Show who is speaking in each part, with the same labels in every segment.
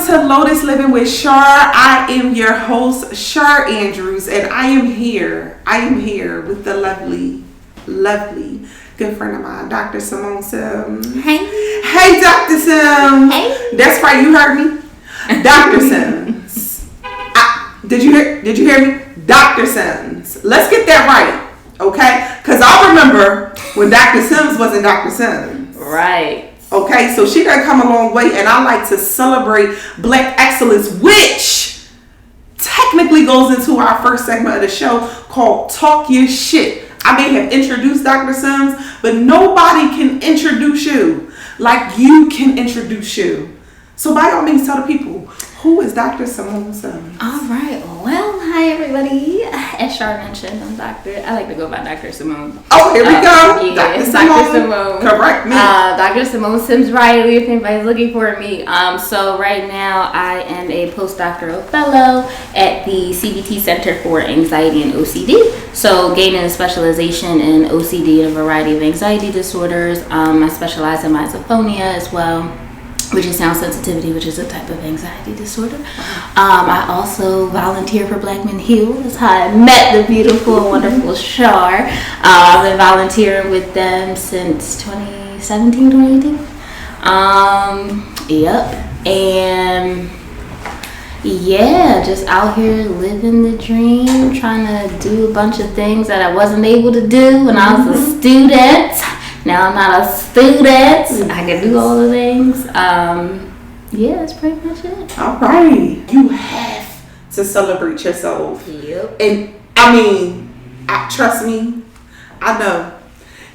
Speaker 1: to Lotus Living with Shar. I am your host, Shar Andrews, and I am here with the lovely good friend of mine, Dr. Simone Sims. Hey, Dr. Sims.
Speaker 2: Hey.
Speaker 1: That's right, you heard me. Dr. Sims. Did you hear me? Dr. Sims. Let's get that right, okay? Because I remember when Dr. Sims wasn't Dr. Sims.
Speaker 2: Right.
Speaker 1: Okay, so she done come a long way, and I like to celebrate Black excellence, which technically goes into our first segment of the show called Talk Your Shit. I may have introduced Dr. Sims, but nobody can introduce you like you can introduce you. So by all means, tell the people, who is Dr. Simone Sims?
Speaker 2: All right. Well, hi everybody. As Shar mentioned, I like to go by Dr. Simone.
Speaker 1: Oh, here we go.
Speaker 2: Yeah,
Speaker 1: Dr.
Speaker 2: Simone.
Speaker 1: Correct me.
Speaker 2: Dr. Simone Sims Riley, if anybody's looking for me. So right now I am a postdoctoral fellow at the CBT Center for Anxiety and OCD. So gaining a specialization in OCD and a variety of anxiety disorders. I specialize in misophonia as well, which is sound sensitivity, which is a type of anxiety disorder. I also volunteer for Black Men Heal. That's how I met the beautiful and wonderful Shar. I've been volunteering with them since 2017, 2018. Yep. And yeah, just out here living the dream, trying to do a bunch of things that I wasn't able to do when I was a student. Now I'm not a student. I can do all the things. Yeah, that's pretty much it.
Speaker 1: All right. You have to celebrate yourself.
Speaker 2: Yep.
Speaker 1: And I mean, trust me, I know.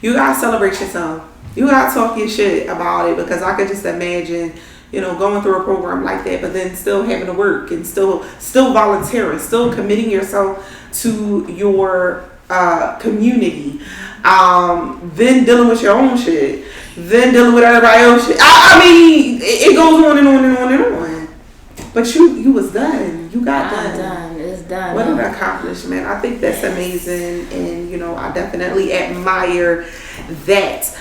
Speaker 1: You gotta celebrate yourself. You gotta talk your shit about it, because I could just imagine, going through a program like that, but then still having to work and still volunteering, still committing yourself to your community. Then dealing with your own shit, then dealing with everybody else's shit. I mean, it goes on and on and on and on. But you was done. You got done.
Speaker 2: It's done.
Speaker 1: What an accomplishment. I think that's amazing, and I definitely admire that.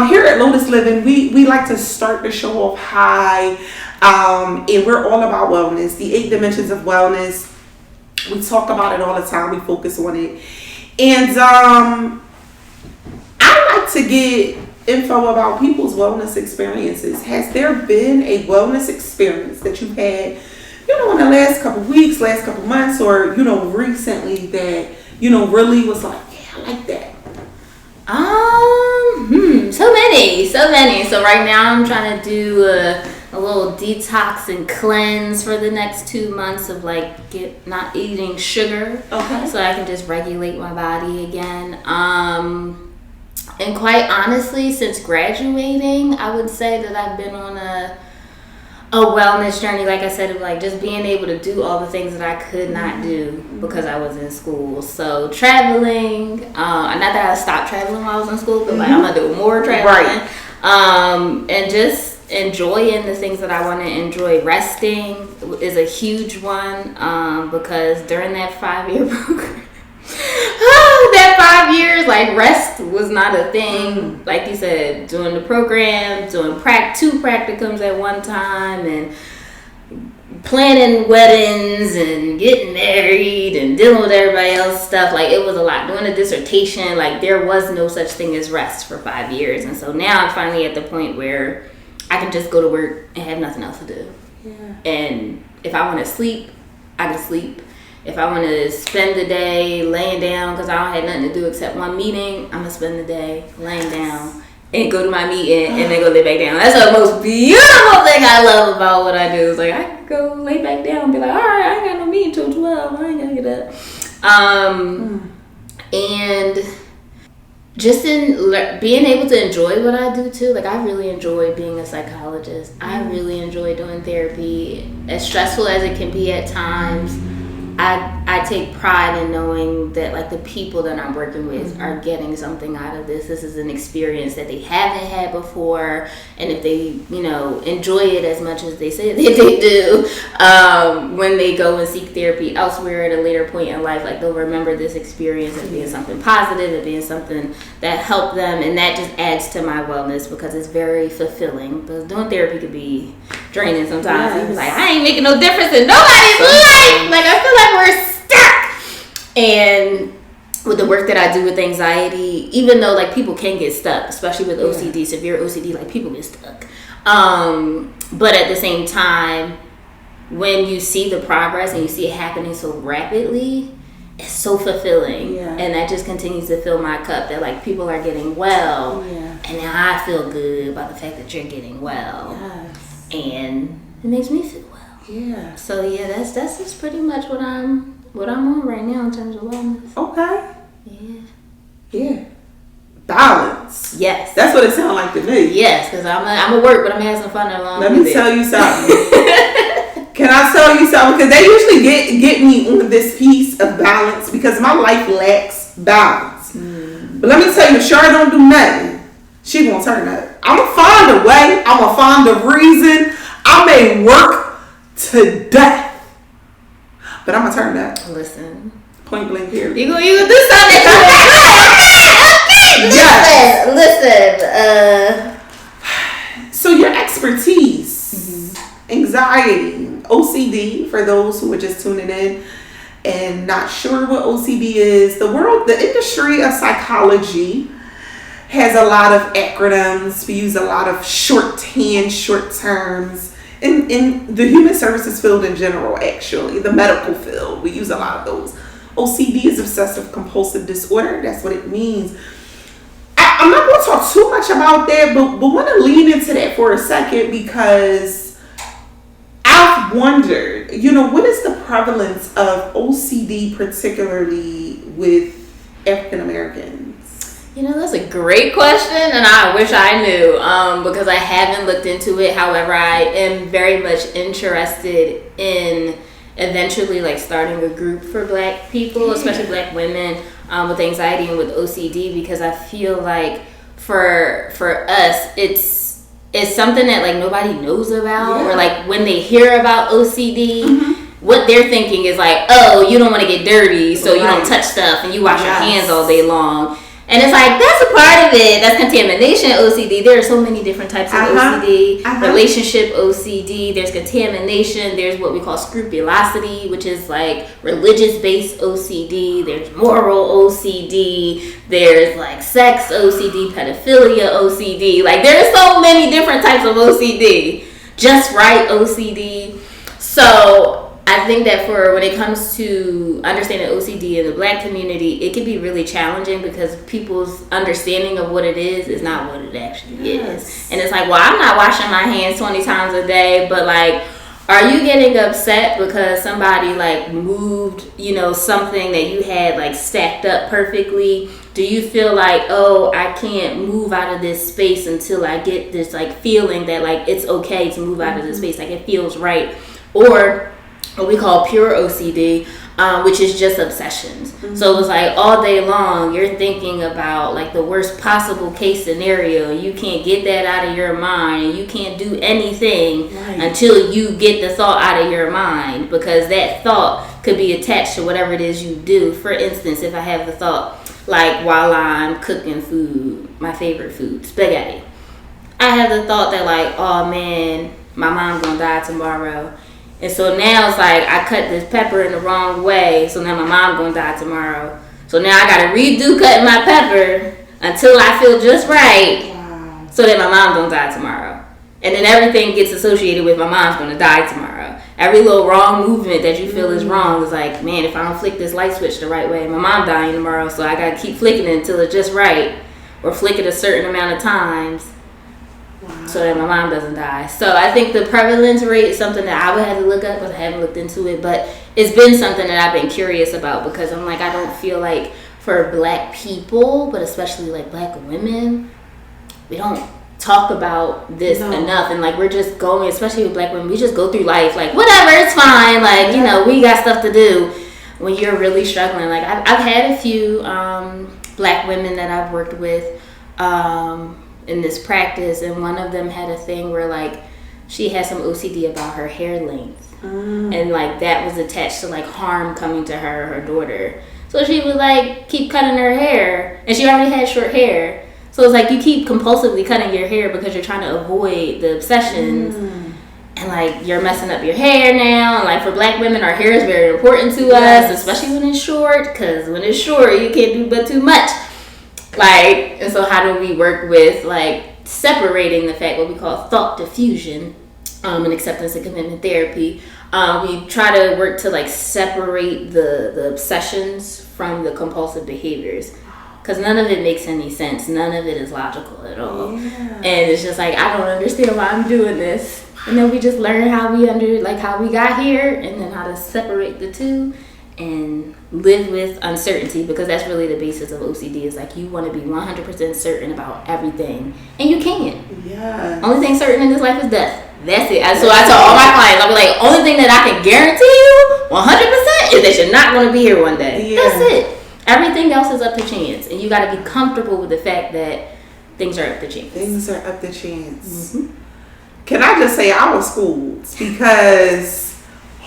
Speaker 1: Here at Lotus Living, we like to start the show off high, and we're all about wellness, the 8 dimensions of wellness. We talk about it all the time. We focus on it. And I like to get info about people's wellness experiences. Has there been a wellness experience that you've had, in the last couple weeks, last couple months, or, recently that, really was like, yeah, I like that?
Speaker 2: So many. So right now I'm trying to do a little detox and cleanse for the next 2 months of not eating sugar.
Speaker 1: Okay.
Speaker 2: So I can just regulate my body again. And quite honestly, since graduating, I would say that I've been on a wellness journey, like I said, of just being able to do all the things that I could not do because I was in school. So traveling, not that I stopped traveling while I was in school, but I'm gonna do more traveling.
Speaker 1: Right.
Speaker 2: And just enjoying the things that I want to enjoy. Resting is a huge one, because during that 5-year program, that 5 years, rest was not a thing. Like you said, doing the program, doing 2 practicums at one time, and planning weddings and getting married and dealing with everybody else's stuff. It was a lot. Doing a dissertation, there was no such thing as rest for 5 years. And so now I'm finally at the point where I can just go to work and have nothing else to do. Yeah. And if I want to sleep, I can sleep. If I want to spend the day laying down because I don't have nothing to do except one meeting, I'm going to spend the day laying down and go to my meeting and then go lay back down. That's the most beautiful thing I love about what I do. Is I can go lay back down and be like, all right, I ain't got no meeting till 12. I ain't got to get up. And just in being able to enjoy what I do too. I really enjoy being a psychologist. I really enjoy doing therapy. As stressful as it can be at times, I I take pride in knowing that like the people that I'm working with are getting something out of this. This is an experience that they haven't had before, and if they, you know, enjoy it as much as they say that they do, when they go and seek therapy elsewhere at a later point in life, like they'll remember this experience as being something positive, and being something that helped them, and that just adds to my wellness because it's very fulfilling. Because doing therapy could be draining sometimes. Yes. You're like, I ain't making no difference in nobody's life. Like I feel like we're stuck. And with the work that I do with anxiety, even though like people can get stuck, especially with OCD, severe OCD, like people get stuck. But at the same time, when you see the progress and you see it happening so rapidly, it's so fulfilling. And that just continues to fill my cup that like people are getting well. And now I feel good about the fact that you're getting well. And it makes me feel well. So yeah, that's just pretty much what I'm on right now in terms of wellness.
Speaker 1: Okay. Balance.
Speaker 2: Yes.
Speaker 1: That's what it sounds like to me.
Speaker 2: Yes, because I'm a work, but I'm having some fun along with it.
Speaker 1: Let me tell you something. Can I tell you something? Because they usually get me on this piece of balance because my life lacks balance. But let me tell you, Shar don't do nothing. She gonna turn up. I'm gonna find a way. I'm gonna find a reason. I may work to death, but I'm gonna turn up.
Speaker 2: Listen.
Speaker 1: Point blank period.
Speaker 2: You gonna do something? Okay. Listen.
Speaker 1: So your expertise, anxiety, OCD, for those who are just tuning in and not sure what OCD is, the industry of psychology has a lot of acronyms. We use a lot of short terms. In the human services field in general, actually, the medical field, we use a lot of those. OCD is obsessive-compulsive disorder. That's what it means. I'm not going to talk too much about that, but want to lean into that for a second because I've wondered, what is the prevalence of OCD, particularly with African Americans?
Speaker 2: That's a great question, and I wish I knew because I haven't looked into it. However, I am very much interested in eventually like starting a group for Black people, especially Black women with anxiety and with OCD, because I feel like for us it's something that like nobody knows about, or like when they hear about OCD, what they're thinking is like, oh, you don't want to get dirty, so you don't touch stuff and you wash your hands all day long. And it's like, that's a part of it. That's contamination OCD. There are so many different types of OCD. Relationship OCD. There's contamination. There's what we call scrupulosity, which is like religious-based OCD. There's moral OCD. There's like sex OCD, pedophilia OCD. Like there's so many different types of OCD. Just right OCD. So I think that for when it comes to understanding OCD in the Black community, it can be really challenging because people's understanding of what it is not what it actually is. And it's like, well, I'm not washing my hands 20 times a day, but like, are you getting upset because somebody like moved, something that you had like stacked up perfectly? Do you feel like, oh, I can't move out of this space until I get this like feeling that like it's okay to move out of this space, like it feels right? Or what we call pure OCD, which is just obsessions. So it's like all day long you're thinking about like the worst possible case scenario. You can't get that out of your mind, and you can't do anything until you get the thought out of your mind, because that thought could be attached to whatever it is you do. For instance, if I have the thought like while I'm cooking food, my favorite food, spaghetti, I have the thought that like, oh man, my mom's gonna die tomorrow. And so now it's like I cut this pepper in the wrong way, so now my mom's gonna die tomorrow. So now I gotta redo cutting my pepper until I feel just right, so that my mom's gonna die tomorrow. And then everything gets associated with my mom's gonna die tomorrow. Every little wrong movement that you feel is wrong is like, man, if I don't flick this light switch the right way, my mom dying tomorrow, so I gotta keep flicking it until it's just right, or flick it a certain amount of times. So that my mom doesn't die. So I think the prevalence rate is something that I would have to look up, but I haven't looked into it. But it's been something that I've been curious about, because I'm like, I don't feel like for Black people, but especially like Black women, we don't talk about this enough. And like we're just going, especially with Black women, we just go through life like whatever, it's fine. Like, we got stuff to do. when you're really struggling. Like I've had a few Black women that I've worked with in this practice, and one of them had a thing where like she had some OCD about her hair length. And like that was attached to like harm coming to her or her daughter. So she would like keep cutting her hair, and she already had short hair. So it's like you keep compulsively cutting your hair because you're trying to avoid the obsessions. And like you're messing up your hair now. And like for Black women, our hair is very important to us, especially when it's short, because when it's short you can't do but too much. Like, and so how do we work with like separating the fact, what we call thought diffusion, and acceptance and commitment therapy. We try to work to like separate the obsessions from the compulsive behaviors, because none of it makes any sense. None of it is logical at all. And it's just like, I don't understand why I'm doing this. And then we just learn how we got here, and then how to separate the two and live with uncertainty, because that's really the basis of OCD. Is like you want to be 100% certain about everything, and you can't. Only thing certain in this life is death. That's it. So I tell all my clients, I'll be like, only thing that I can guarantee you 100% is that you're not going to be here one day. That's it. Everything else is up to chance, and you got to be comfortable with the fact that things are up to chance.
Speaker 1: Can I just say I was fooled, because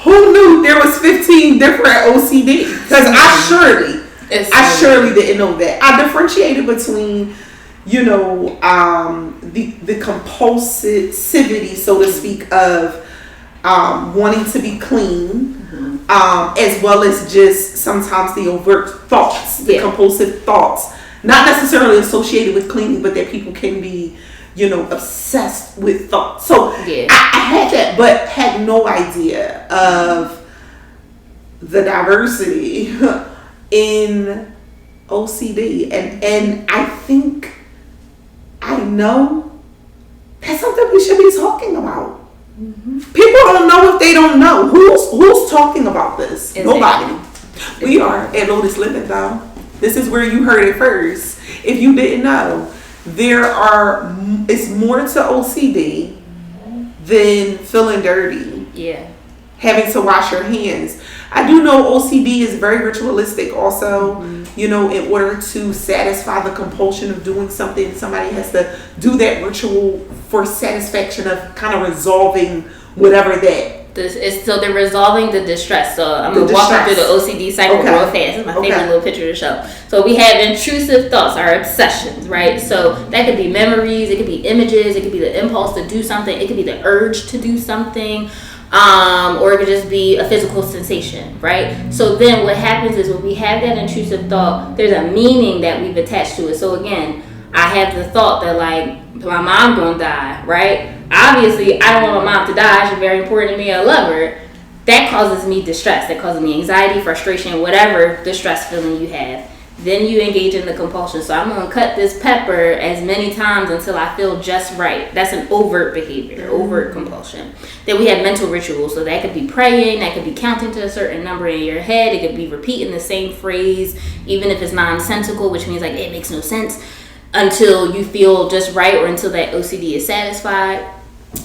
Speaker 1: who knew there was 15 different OCD? Because I surely didn't know that. I differentiated between, you know, the compulsivity, so to speak, of wanting to be clean, as well as just sometimes the overt thoughts, the compulsive thoughts, not necessarily associated with cleaning, but that people can be, you know, obsessed with thoughts. So I had that, but had no idea of the diversity in OCD. And I think I know that's something we should be talking about. People don't know if they don't know. Who's talking about this? Nobody. We are at Lotus Living, though. This is where you heard it first. If you didn't know, it's more to OCD than feeling dirty. Having to wash your hands. I do know OCD is very ritualistic also. You know, in order to satisfy the compulsion of doing something, somebody has to do that ritual for satisfaction of kind of resolving whatever that.
Speaker 2: So they're resolving the distress. So I'm going to walk you through the OCD cycle real fast. This is my favorite little picture to show. So we have intrusive thoughts, our obsessions, right? So that could be memories, it could be images, it could be the impulse to do something, it could be the urge to do something, or it could just be a physical sensation, right? So then what happens is when we have that intrusive thought, there's a meaning that we've attached to it. So again, I have the thought that like, my mom gonna die, right? Obviously, I don't want my mom to die. She's very important to me. I love her. That causes me distress. That causes me anxiety, frustration, whatever distress feeling you have. Then you engage in the compulsion. So I'm going to cut this pepper as many times until I feel just right. That's an overt behavior, overt compulsion. Then we have mental rituals. So that could be praying. That could be counting to a certain number in your head. It could be repeating the same phrase, even if it's nonsensical, which means like it makes no sense, until you feel just right or until that OCD is satisfied.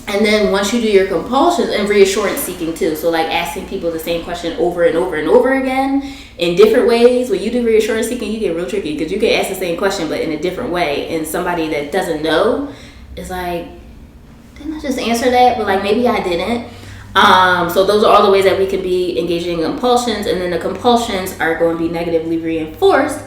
Speaker 2: And then once you do your compulsions, and reassurance seeking too, so like asking people the same question over and over and over again in different ways. When you do reassurance seeking, you get real tricky, because you can ask the same question but in a different way, and somebody that doesn't know is like, didn't I just answer that? But like, maybe I didn't. So those are all the ways that we can be engaging in compulsions, and then the compulsions are going to be negatively reinforced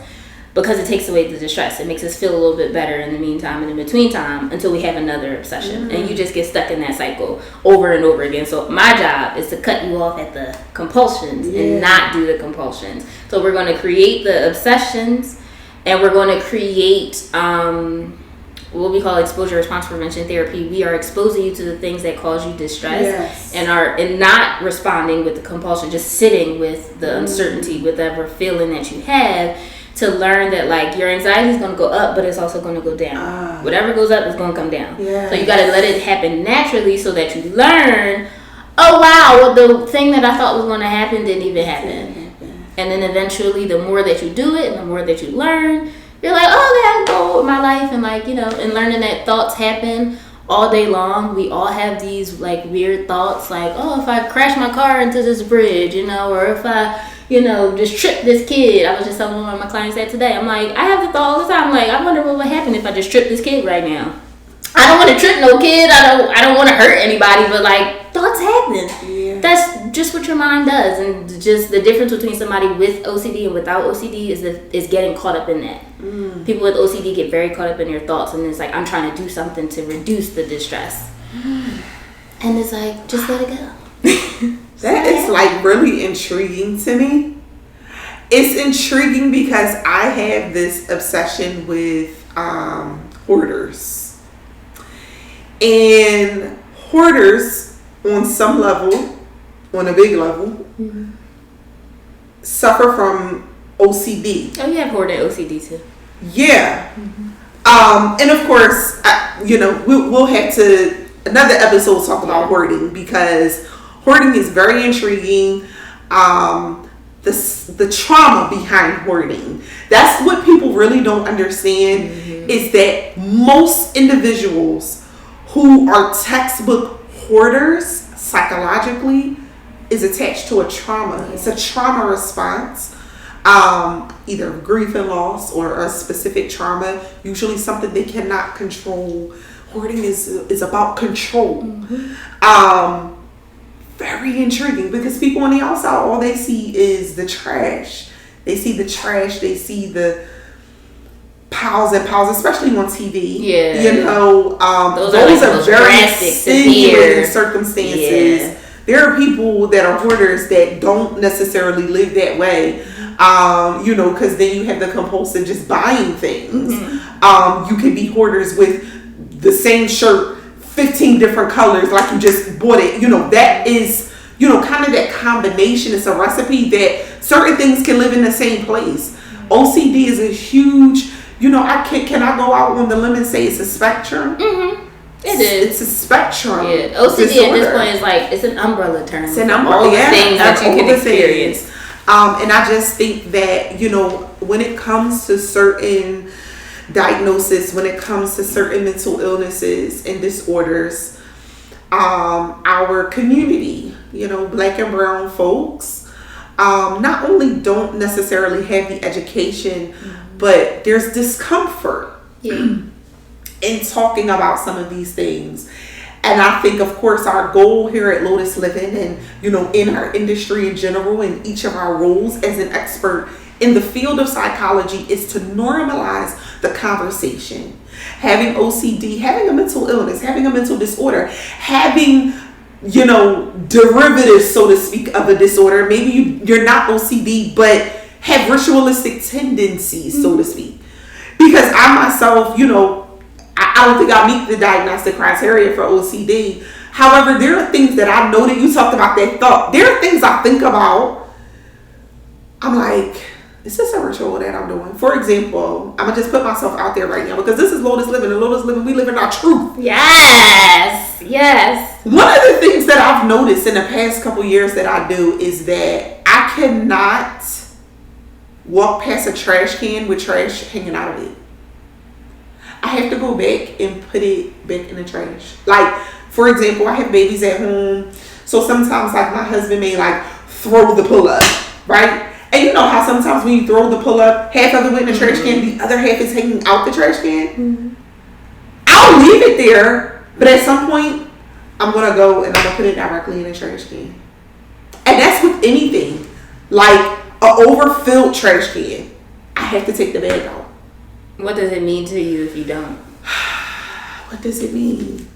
Speaker 2: because it takes away the distress. It makes us feel a little bit better in the meantime and in between time until we have another obsession. And you just get stuck in that cycle over and over again. So my job is to cut you off at the compulsions and not do the compulsions. So we're going to create the obsessions, and we're going to create what we call exposure response prevention therapy. We are exposing you to the things that cause you distress and not responding with the compulsion, just sitting with the uncertainty, whatever feeling that you have, to learn that like your anxiety is going to go up, but it's also going to go down. Whatever goes up is going to come down. So you got to let it happen naturally, so that you learn, oh wow, well, the thing that I thought was going to happen didn't even happen. And then eventually, the more that you do it and the more that you learn, you're like, oh, okay, I can go with my life, and like, you know, and learning that thoughts happen all day long. We all have these like weird thoughts, like, oh, if I crash my car into this bridge, you know, or if I, just trip this kid. I was just telling one of my clients that today. I'm like, I have the thought all the time. I'm like, I wonder what would happen if I just trip this kid right now. I don't want to trip no kid. I don't want to hurt anybody, but like thoughts happen. Yeah. That's just what your mind does, and just the difference between somebody with OCD and without OCD is getting caught up in that. People with OCD get very caught up in their thoughts, and it's like, I'm trying to do something to reduce the distress, and it's like, just let it go.
Speaker 1: That is like really intriguing to me. It's intriguing because I have this obsession with hoarders. And hoarders, on some level, on a big level, suffer from OCD.
Speaker 2: Oh, you have hoarding OCD too.
Speaker 1: Yeah. And of course, we'll have to, another episode talk about hoarding, because hoarding is very intriguing. The trauma behind hoarding. That's what people really don't understand, is that most individuals who are textbook hoarders psychologically is attached to a trauma. It's a trauma response, either grief and loss or a specific trauma, usually something they cannot control. Hoarding is about control. Very intriguing, because people on the outside, all they see is the trash. They see the trash. They see the piles and piles, especially on TV.
Speaker 2: Yeah.
Speaker 1: Those are very stimulating circumstances. Yeah. There are people that are hoarders that don't necessarily live that way, because then you have the compulsive just buying things. You can be hoarders with the same shirt, 15 different colors, like you just bought it. That is, kind of that combination. It's a recipe that certain things can live in the same place. OCD is a huge, can I go out on the limb and say it's a spectrum? It is. It's a spectrum.
Speaker 2: Yeah. OCD disorder. At this point is like, it's an umbrella term.
Speaker 1: It's an umbrella.
Speaker 2: All the things that you can experience.
Speaker 1: And I just think that, when it comes to certain diagnosis, when it comes to certain mental illnesses and disorders, our community, Black and brown folks, not only don't necessarily have the education, but there's discomfort in talking about some of these things. And I think, of course, our goal here at Lotus Living and, in our industry in general, in each of our roles as an expert in the field of psychology, is to normalize the conversation. Having OCD, having a mental illness, having a mental disorder, having, derivatives, so to speak, of a disorder. Maybe you're not OCD, but have ritualistic tendencies, so to speak. Because I myself, I don't think I meet the diagnostic criteria for OCD. However, there are things that I know that you talked about that thought. There are things I think about. I'm like, is this a ritual that I'm doing? For example, I'm going to just put myself out there right now, because this is Lotus Living. And Lotus Living, we live in our truth.
Speaker 2: Yes.
Speaker 1: One of the things that I've noticed in the past couple years that I do is that I cannot walk past a trash can with trash hanging out of it. I have to go back and put it back in the trash. Like, for example, I have babies at home. So sometimes, like, my husband may, like, throw the pull-up, right? And you know how sometimes when you throw the pull-up, half of it went in the trash can, the other half is hanging out the trash can? I'll leave it there, but at some point, I'm going to go and I'm going to put it directly in the trash can. And that's with anything. Like, an overfilled trash can, I have to take the bag out.
Speaker 2: What does it mean to you if you don't?
Speaker 1: What does it mean?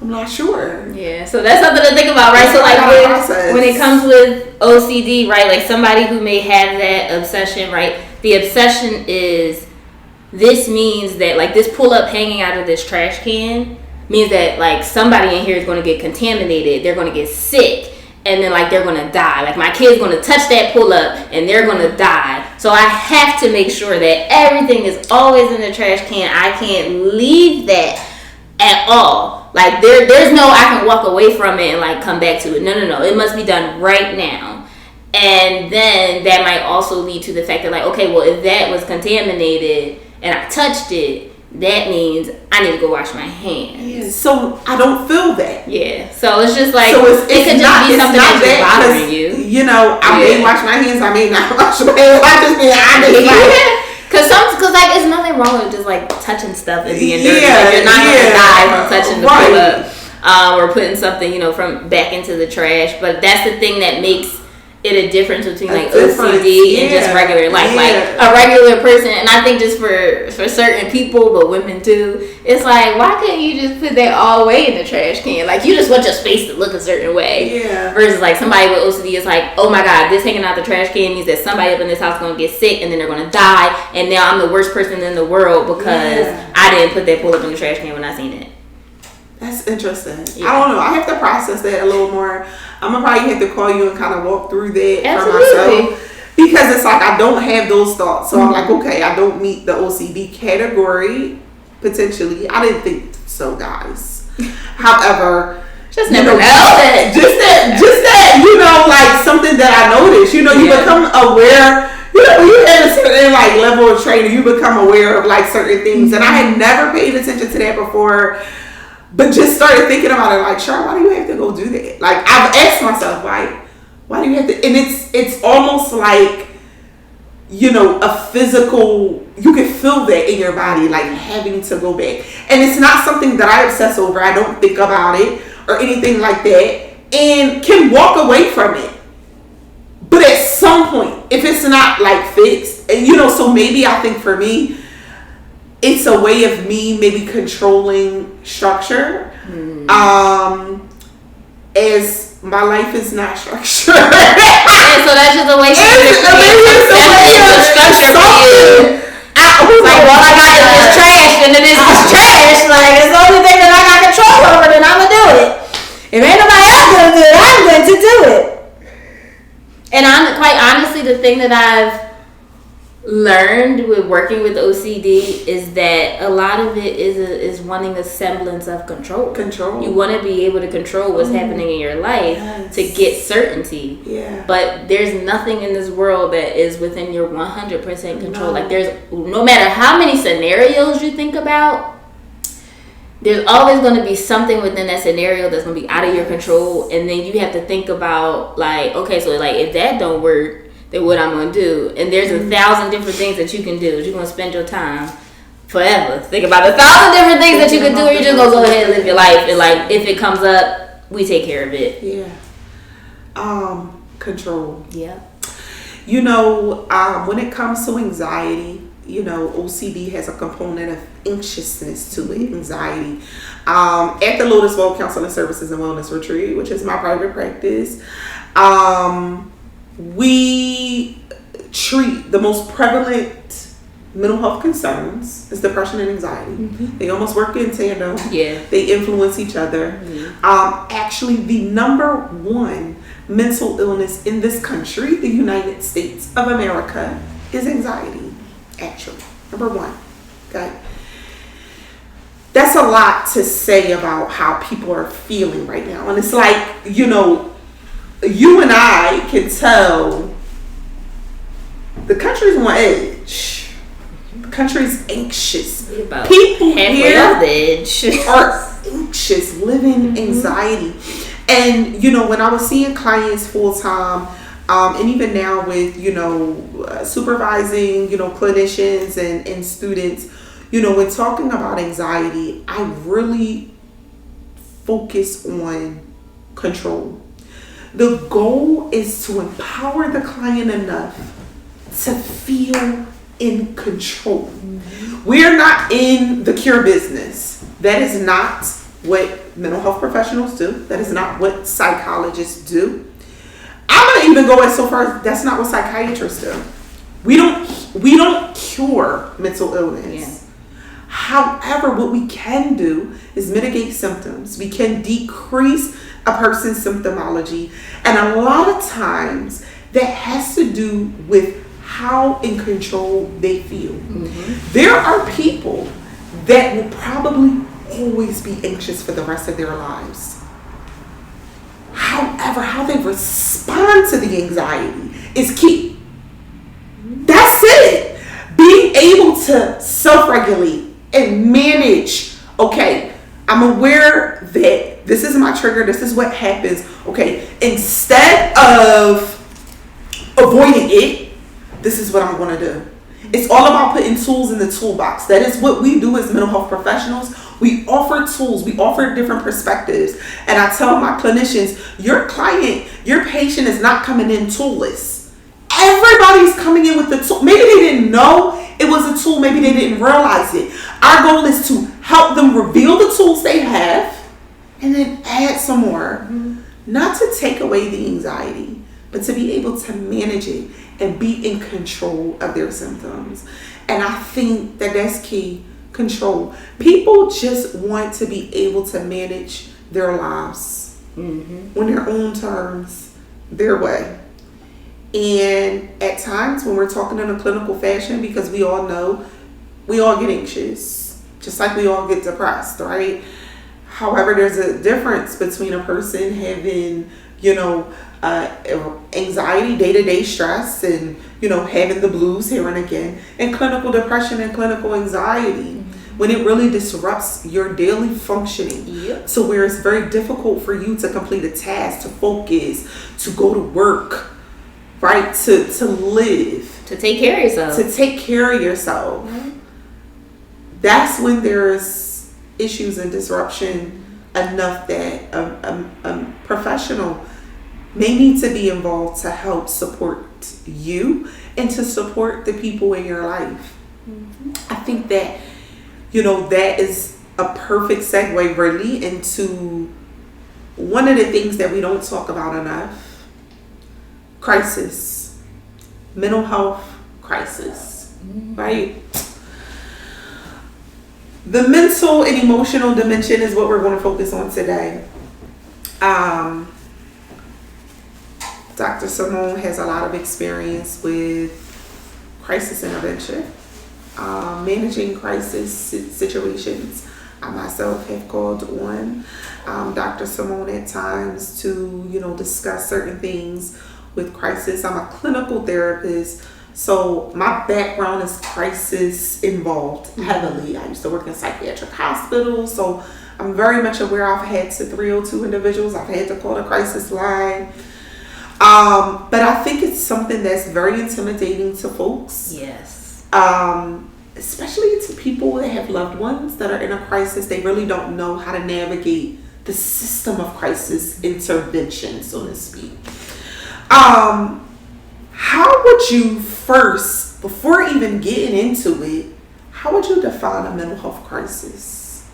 Speaker 1: I'm not sure.
Speaker 2: Yeah, so that's something to think about, right? So like when it comes with OCD, right? Like somebody who may have that obsession, right? The obsession is, this means that like this pull up hanging out of this trash can means that like somebody in here is going to get contaminated. They're going to get sick. And then like they're gonna die. Like my kid's gonna touch that pull up and they're gonna die. So I have to make sure that everything is always in the trash can. I can't leave that at all. Like there's no I can walk away from it and like come back to it. No. It must be done right now. And then that might also lead to the fact that like, okay, well if that was contaminated and I touched it, that means I need to go wash my hands.
Speaker 1: Yeah, so I don't feel that.
Speaker 2: Yeah. So it's just like, so it could just be something that's bothering you.
Speaker 1: you know, I may wash my hands, I may not wash my hands. I just be honest.
Speaker 2: Cause like it's nothing wrong with just like touching stuff and being dirty. Like, you're not gonna die from touching the pull-up or putting something, you know, from back into the trash. But that's the thing that makes it a difference between like OCD and just regular life. Like a regular person, and I think just for certain people, but women too, it's like, why couldn't you just put that all the way in the trash can? Like, you just want your space to look a certain way. Yeah. Versus like somebody with OCD is like, oh my God, this hanging out the trash can means that somebody up in this house is gonna get sick and then they're gonna die, and now I'm the worst person in the world because I didn't put that pull up in the trash can when I seen it.
Speaker 1: That's interesting. I don't know. I have to process that a little more. I'm gonna probably have to call you and kind of walk through that for myself, because it's like I don't have those thoughts. So I'm like, okay, I don't meet the OCD category potentially. I didn't think so, guys. However,
Speaker 2: just never know.
Speaker 1: Just that, you know, like something that I noticed. You know, you become aware. You know, when you have a certain like level of training, you become aware of like certain things, and I had never paid attention to that before. But just started thinking about it, like, Char, why do you have to go do that? Like, I've asked myself, why do you have to? And it's almost like, you know, a physical, you can feel that in your body, like having to go back. And it's not something that I obsess over. I don't think about it or anything like that, and can walk away from it. But at some point, if it's not like fixed, and you know, so maybe I think for me, it's a way of me maybe controlling structure. As my life is not structured.
Speaker 2: And so that's just a way to structure for you. I was like, well, I got this trash, and it is this trash. Like, it's the only thing that I got control over, then I'm going to do it. If ain't nobody else going to do it, I'm going to do it. And I'm quite honestly, the thing that I've learned with working with OCD is that a lot of it is wanting a semblance of control. You want to be able to control what's happening in your life to get certainty. Yeah. But there's nothing in this world that is within your 100% control. Like, there's, no matter how many scenarios you think about, there's always going to be something within that scenario that's going to be out of your control, and then you have to think about, like, okay, so like if that don't work, then what I'm going to do. And there's 1,000 different things that you can do. You're going to spend your time forever. Think about 1,000 different things that you can do, or you're just going to go ahead and live your life. And like, if it comes up, we take care of it.
Speaker 1: Yeah. Control.
Speaker 2: Yeah.
Speaker 1: You know, when it comes to anxiety, you know, OCD has a component of anxiousness to it, anxiety. At the Lotus Bowl Counseling Services and Wellness Retreat, which is my private practice, we treat the most prevalent mental health concerns is depression and anxiety. They almost work in tandem. Yeah. They influence each other. Actually, the number one mental illness in this country, the United States of America, is anxiety. Actually, number one. Okay. That's a lot to say about how people are feeling right now. And it's like, you know, you and I can tell the country's on edge. The country's anxious. People here are anxious, living anxiety. And, you know, when I was seeing clients full time, and even now with, you know, supervising, you know, clinicians and students, you know, when talking about anxiety, I really focus on control. The goal is to empower the client enough to feel in control. We're not in the cure business. That is not what mental health professionals do. That is not what psychologists do. I'm gonna even go as so far as that's not what psychiatrists do. We don't cure mental illness. Yeah. However, what we can do is mitigate symptoms. We can decrease a person's symptomology, and a lot of times that has to do with how in control they feel. There are people that will probably always be anxious for the rest of their lives. However, how they respond to the anxiety is key. That's it. Being able to self-regulate and manage, okay, I'm aware that this is my trigger, this is what happens. Okay, instead of avoiding it. This is what I'm going to do. It's all about putting tools in the toolbox. That is what we do as mental health professionals. We offer tools. We offer different perspectives. And I tell my clinicians, your client, your patient is not coming in toolless. Everybody's coming in with the tool. Maybe they didn't know it was a tool. Maybe they didn't realize it. Our goal is to help them reveal the tools they have and then add some more. Not to take away the anxiety, but to be able to manage it and be in control of their symptoms. And I think that that's key. Control. People just want to be able to manage their lives on their own terms, their way. And at times when we're talking in a clinical fashion, because we all know we all get anxious, just like we all get depressed, right? However, there's a difference between a person having, anxiety, day-to-day stress, and, having the blues here and again, and clinical depression and clinical anxiety, when it really disrupts your daily functioning.
Speaker 2: Yep.
Speaker 1: So where it's very difficult for you to complete a task, to focus, to go to work, right? To live.
Speaker 2: To take care of yourself.
Speaker 1: To take care of yourself. That's when there's issues and disruption enough that a professional may need to be involved to help support you and to support the people in your life. I think that, that is a perfect segue really into one of the things that we don't talk about enough. Crisis. Mental health crisis. Right? The mental and emotional dimension is what we're going to focus on today. Dr. Simone has a lot of experience with crisis intervention, managing crisis situations. I myself have called on Dr. Simone at times to, discuss certain things with crisis. I'm a clinical therapist, so my background is crisis involved heavily. I used to work in psychiatric hospitals, so I'm very much aware. I've had to 302 individuals. I've had to call the crisis line. But I think it's something that's very intimidating to folks.
Speaker 2: Yes.
Speaker 1: Especially to people that have loved ones that are in a crisis. They really don't know how to navigate the system of crisis intervention, so to speak. How would you first, before even getting into it, how would you define a mental health crisis?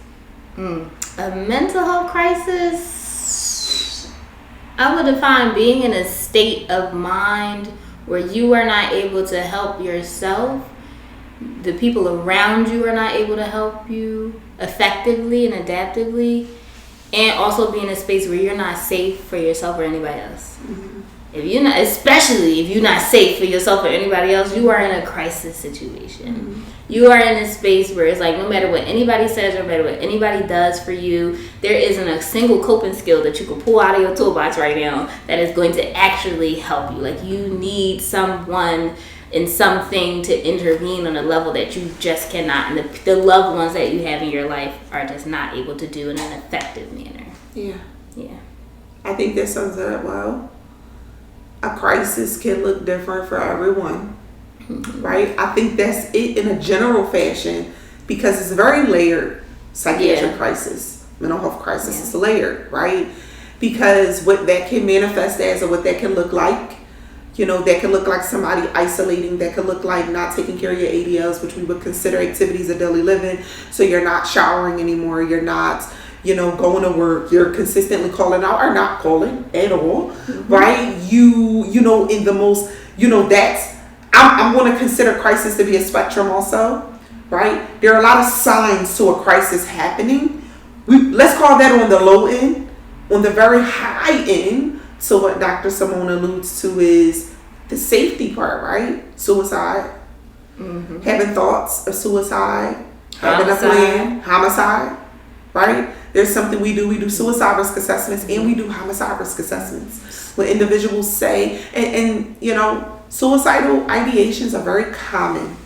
Speaker 2: A mental health crisis, I would define being in a state of mind where you are not able to help yourself. The people around you are not able to help you effectively and adaptively, and also be in a space where you're not safe for yourself or anybody else. If you're not, especially if you're not safe for yourself or anybody else, you are in a crisis situation. You are in a space where it's like no matter what anybody says or no matter what anybody does for you, there isn't a single coping skill that you can pull out of your toolbox right now that is going to actually help you. Like you need someone and something to intervene on a level that you just cannot. And the loved ones that you have in your life are just not able to do in an effective manner.
Speaker 1: Yeah.
Speaker 2: I
Speaker 1: think that sums it up well. A crisis can look different for everyone. Right? I think that's it in a general fashion because it's very layered. Psychiatric crisis, mental health crisis is layered, right? Because what that can manifest as or what that can look like, that can look like somebody isolating, that can look like not taking care of your ADLs, which we would consider activities of daily living. So you're not showering anymore, you're not, going to work, you're consistently calling out or not calling at all, right? In the most, that's, I'm going to consider crisis to be a spectrum also, right? There are a lot of signs to a crisis happening. Let's call that on the low end. On the very high end, so what Dr. Simone alludes to is the safety part, right? Suicide, having thoughts of suicide, having a plan, homicide, right? There's something we do suicide risk assessments and we do homicide risk assessments where individuals say, and suicidal ideations are very common.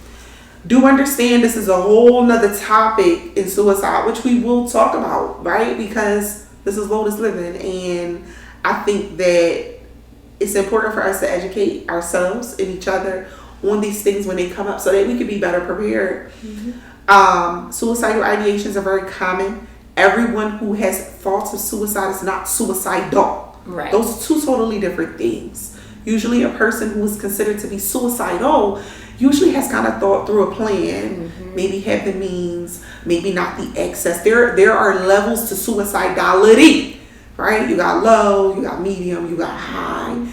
Speaker 1: Do understand this is a whole nother topic in suicide, which we will talk about, right? Because this is lotus living, and I think that it's important for us to educate ourselves and each other on these things when they come up so that we can be better prepared. Suicidal ideations are very common. Everyone who has thoughts of suicide is not suicidal.
Speaker 2: Right.
Speaker 1: Those are two totally different things. Usually a person who is considered to be suicidal usually has kind of thought through a plan, maybe have the means, maybe not the excess. There are levels to suicidality, right? You got low, you got medium, you got high.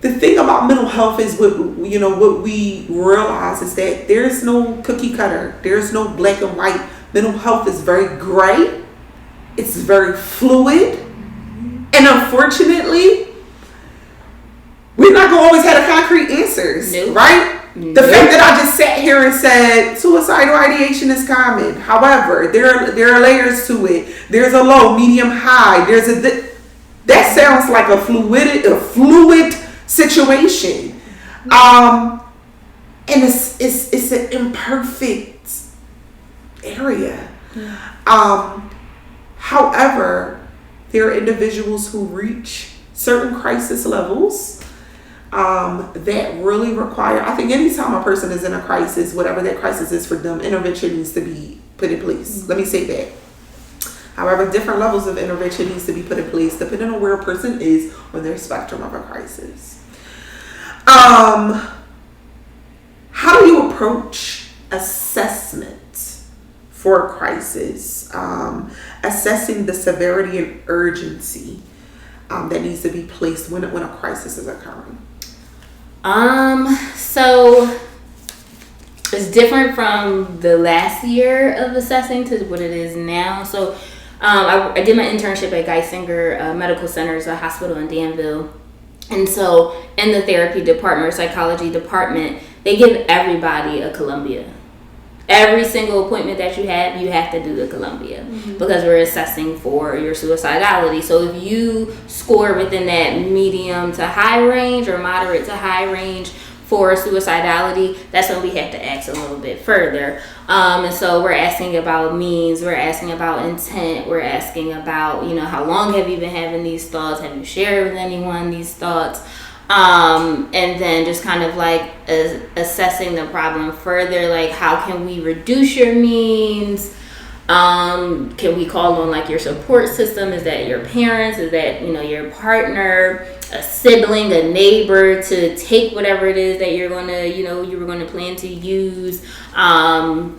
Speaker 1: The thing about mental health is what we realize is that there's no cookie cutter. There's no black and white. Mental health is very gray. It's very fluid. And unfortunately, we're not going to always have the concrete answers, right? The fact that I just sat here and said suicidal ideation is common. However, there are layers to it. There's a low, medium, high. That sounds like a fluid situation. And it's an imperfect area. However, there are individuals who reach certain crisis levels that really require, I think anytime a person is in a crisis, whatever that crisis is for them, intervention needs to be put in place. Let me say that. However, different levels of intervention needs to be put in place depending on where a person is on their spectrum of a crisis. How do you approach assessment for a crisis? Assessing the severity and urgency that needs to be placed when a crisis is occurring.
Speaker 2: So it's different from the last year of assessing to what it is now. So I did my internship at Geisinger Medical Center, a hospital in Danville. And so in the therapy department or psychology department, they give everybody a Columbia. Every single appointment that you have to do the Columbia because we're assessing for your suicidality. So if you score within that medium to high range or moderate to high range for suicidality, that's when we have to ask a little bit further. And so we're asking about means, we're asking about intent, we're asking about, how long have you been having these thoughts? Have you shared with anyone these thoughts? And then just kind of like assessing the problem further, like how can we reduce your means? Can we call on like your support system? Is that your parents? Is that, your partner, a sibling, a neighbor to take whatever it is that you're going to, you were going to plan to use. And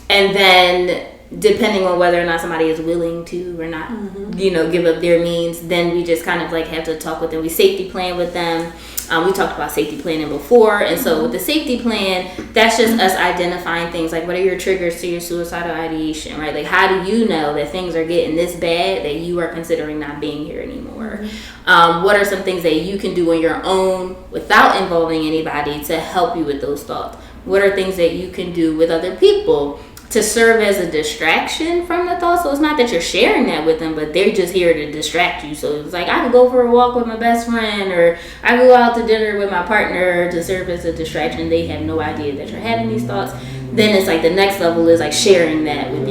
Speaker 2: then depending on whether or not somebody is willing to or not, give up their means, then we just kind of like have to talk with them. We safety plan with them. We talked about safety planning before. And so with the safety plan, that's just us identifying things like what are your triggers to your suicidal ideation, right? Like how do you know that things are getting this bad that you are considering not being here anymore? What are some things that you can do on your own without involving anybody to help you with those thoughts? What are things that you can do with other people to serve as a distraction from the thoughts? So it's not that you're sharing that with them, but they're just here to distract you. So it's like I could go for a walk with my best friend, or I could go out to dinner with my partner to serve as a distraction. They have no idea that you're having these thoughts. Then it's like the next level is like sharing that with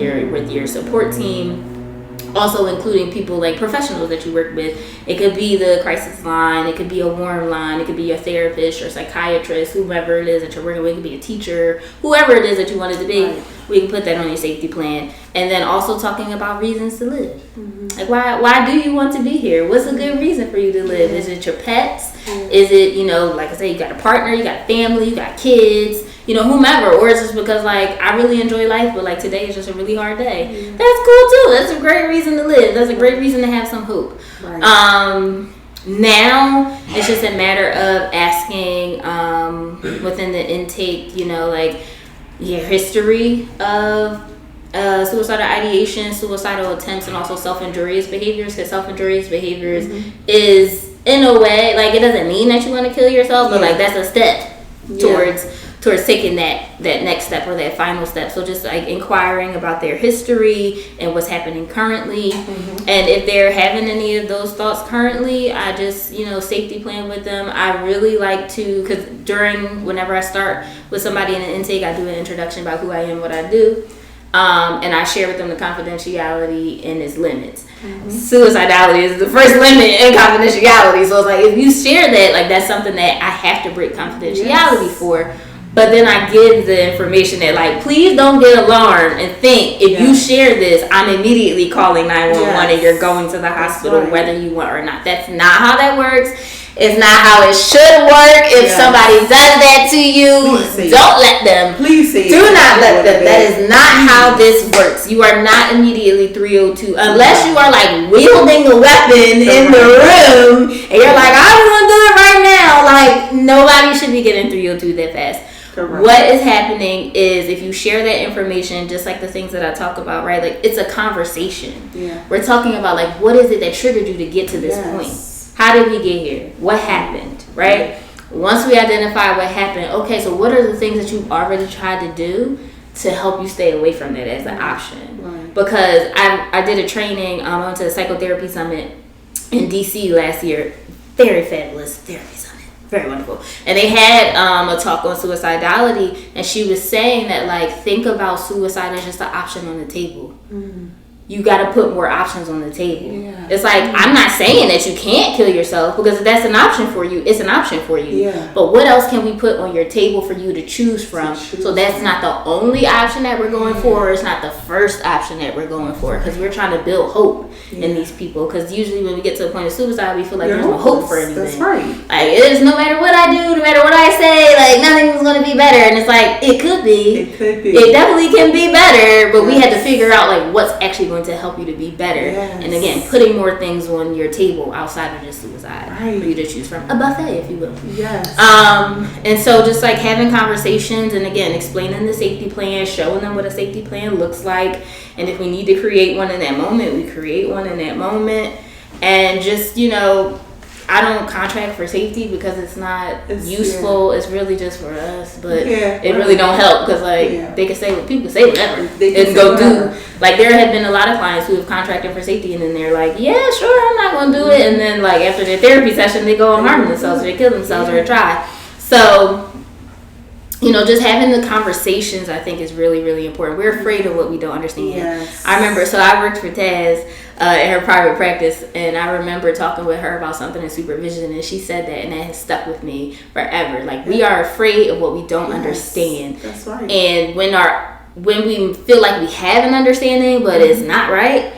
Speaker 2: your support team. Also including people like professionals that you work with. It could be the crisis line, it could be a warm line, it could be your therapist or psychiatrist, whoever it is that you're working with. It could be a teacher, whoever it is that you want it to be. Right. We can put that on your safety plan. And then also talking about reasons to live. Like why do you want to be here? What's a good reason for you to live? Is it your pets? Is it, like I say, you got a partner, you got a family, you got kids, whomever, or it's just because like I really enjoy life, but like today is just a really hard day. That's cool too. That's a great reason to live. That's a great reason to have some hope. Right. Now it's just a matter of asking within the intake, like your history of suicidal ideation, suicidal attempts, and also self-injurious behaviors. Because self-injurious behaviors is in a way like it doesn't mean that you want to kill yourself, but like that's a step towards taking that next step or that final step. So just like inquiring about their history and what's happening currently. And if they're having any of those thoughts currently, I just, safety plan with them. I really like to, because whenever I start with somebody in an intake, I do an introduction about who I am, what I do. And I share with them the confidentiality and its limits. Suicidality is the first limit in confidentiality. So it's like, if you share that, like, that's something that I have to break confidentiality for. But then I give the information that, like, please don't get alarmed and think if you share this, I'm immediately calling 911 and you're going to the hospital whether you want or not. That's not how that works. It's not how it should work. If somebody does that to you, don't let them.
Speaker 1: Please say
Speaker 2: do not let them. That is not how this works. You are not immediately 302 unless you are like wielding a weapon in the room and you're like, I want to do it right now. Like, nobody should be getting 302 that fast. Correct. What is happening is if you share that information, just like the things that I talk about, right? Like, it's a conversation. Yeah. We're talking about, like, what is it that triggered you to get to this point? How did we get here? What happened, right? Once we identify what happened, okay, so what are the things that you've already tried to do to help you stay away from that as an option? Right. Because I did a training, I went to the psychotherapy summit in DC last year. Very fabulous therapy summit. Very wonderful. And they had a talk on suicidality, and she was saying that, like, think about suicide as just an option on the table. Mm-hmm. You got to put more options on the table. Yeah. It's like, I'm not saying that you can't kill yourself, because if that's an option for you, it's an option for you. Yeah. But what else can we put on your table for you to choose from? So that's not the only option that we're going for. Or it's not the first option that we're going for, because we're trying to build hope in these people. Because usually when we get to the point of suicide, we feel like there's no hope for anything. That's right. Like, it's no matter what I do, no matter what I say, like, nothing's going to be better. And it's like, it could be. It could be. It definitely can be better. But we had to figure out, like, what's actually going to help you to be better. Yes. And again, putting more things on your table outside of just suicide for you to choose from. A buffet, if you will. Yes. And so just like having conversations, and again, explaining the safety plan, showing them what a safety plan looks like. And if we need to create one in that moment, we create one in that moment. And just, you know, I don't contract for safety because it's not useful. Yeah. It's really just for us, but it really don't help, because like they can say what people say whatever and go do. Like, there have been a lot of clients who have contracted for safety, and then they're like, yeah, sure, I'm not going to do it. And then, like, after their therapy session, they go and harm themselves, or they kill themselves, or try. So, you know, just having the conversations, I think, is really, really important. We're afraid of what we don't understand. Yes. I remember, so I worked for Taz in her private practice, and I remember talking with her about something in supervision, and she said that, and that has stuck with me forever. Like, we are afraid of what we don't understand. That's right. And when we feel like we have an understanding, but it's not right,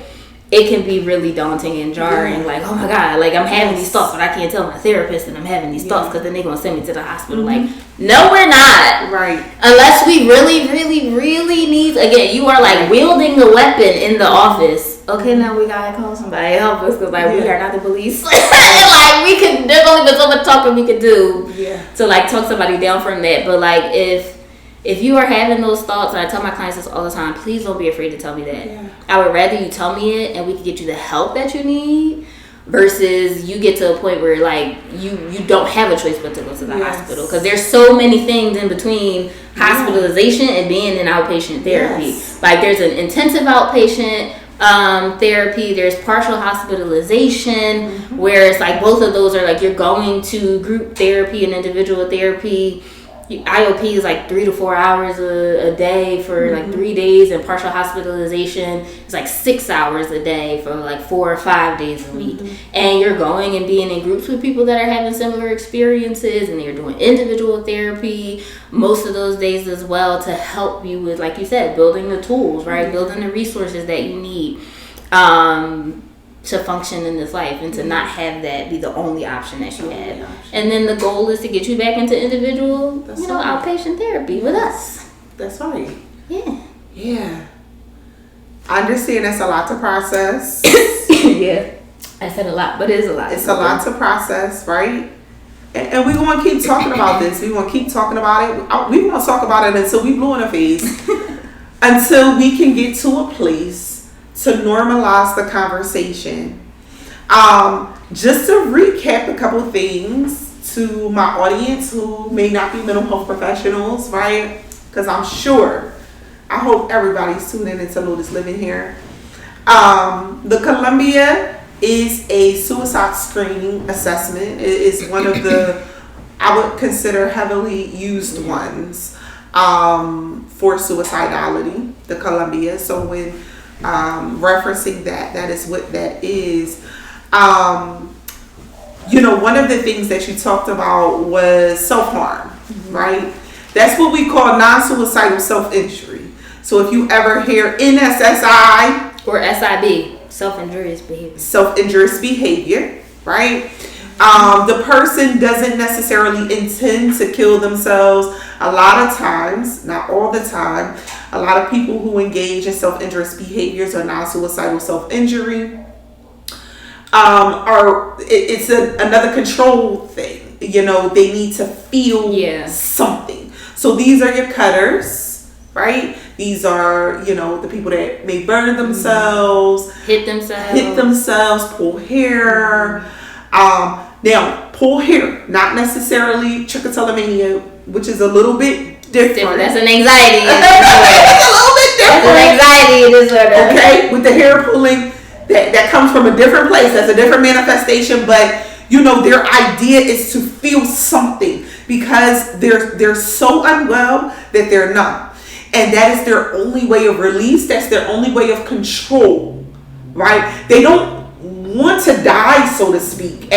Speaker 2: it can be really daunting and jarring. Like, oh my God, like, I'm having these thoughts, but I can't tell my therapist that I'm having these thoughts, because then they're going to send me to the hospital. Like, no, we're not. Right. Unless we really, really, really need, again, you are like wielding a weapon in the office. Okay, now we got to call somebody to help us, because like we are not the police. Like, there's only been so much talking we could do to like talk somebody down from that. But like, if you are having those thoughts, and I tell my clients this all the time, please don't be afraid to tell me that. Yeah. I would rather you tell me it, and we can get you the help that you need, versus you get to a point where like you don't have a choice but to go to the hospital, because there's so many things in between hospitalization and being in outpatient therapy. Like, there's an intensive outpatient therapy, there's partial hospitalization, where it's like both of those are like you're going to group therapy and individual therapy. IOP is like 3 to 4 hours a day for like 3 days, and partial hospitalization is like 6 hours a day for like 4 or 5 days a week. And you're going and being in groups with people that are having similar experiences, and you're doing individual therapy most of those days as well, to help you with, like you said, building the tools, right? Building the resources that you need to function in this life, and to not have that be the only option that you have. And then the goal is to get you back into individual, outpatient therapy with us.
Speaker 1: That's right.
Speaker 2: Yeah.
Speaker 1: Yeah. I understand that's a lot to process.
Speaker 2: Yeah. I said a lot, but it is a lot.
Speaker 1: It's a lot to process, right? And we're going to keep talking about this. We're going to keep talking about it. We're going to talk about it until we blue in the face. Until we can get to a place to normalize the conversation. Just to recap a couple of things to my audience who may not be mental health professionals, right? Because I hope everybody's tuning into Lotus Living here. The Columbia is a suicide screening assessment. It is one of the, I would consider, heavily used ones for suicidality. the Columbia. So when referencing that is what that is. One of the things that you talked about was self-harm, right? That's what we call non-suicidal self-injury. So if you ever hear NSSI
Speaker 2: or SIB, self-injurious
Speaker 1: behavior, right? The person doesn't necessarily intend to kill themselves. A lot of times, not all the time, a lot of people who engage in self-injurious behaviors or non-suicidal self-injury it's another control thing. They need to feel something. So these are your cutters, right? These are, the people that may burn themselves,
Speaker 2: hit themselves,
Speaker 1: pull hair. Now, pull hair, not necessarily trichotillomania, which is a little bit different.
Speaker 2: That's an anxiety disorder.
Speaker 1: It's a little bit different.
Speaker 2: That's an anxiety disorder.
Speaker 1: Okay, with the hair pulling, that comes from a different place. That's a different manifestation, but their idea is to feel something because they're so unwell that they're numb. And that is their only way of release. That's their only way of control, right? They don't want to die, so to speak,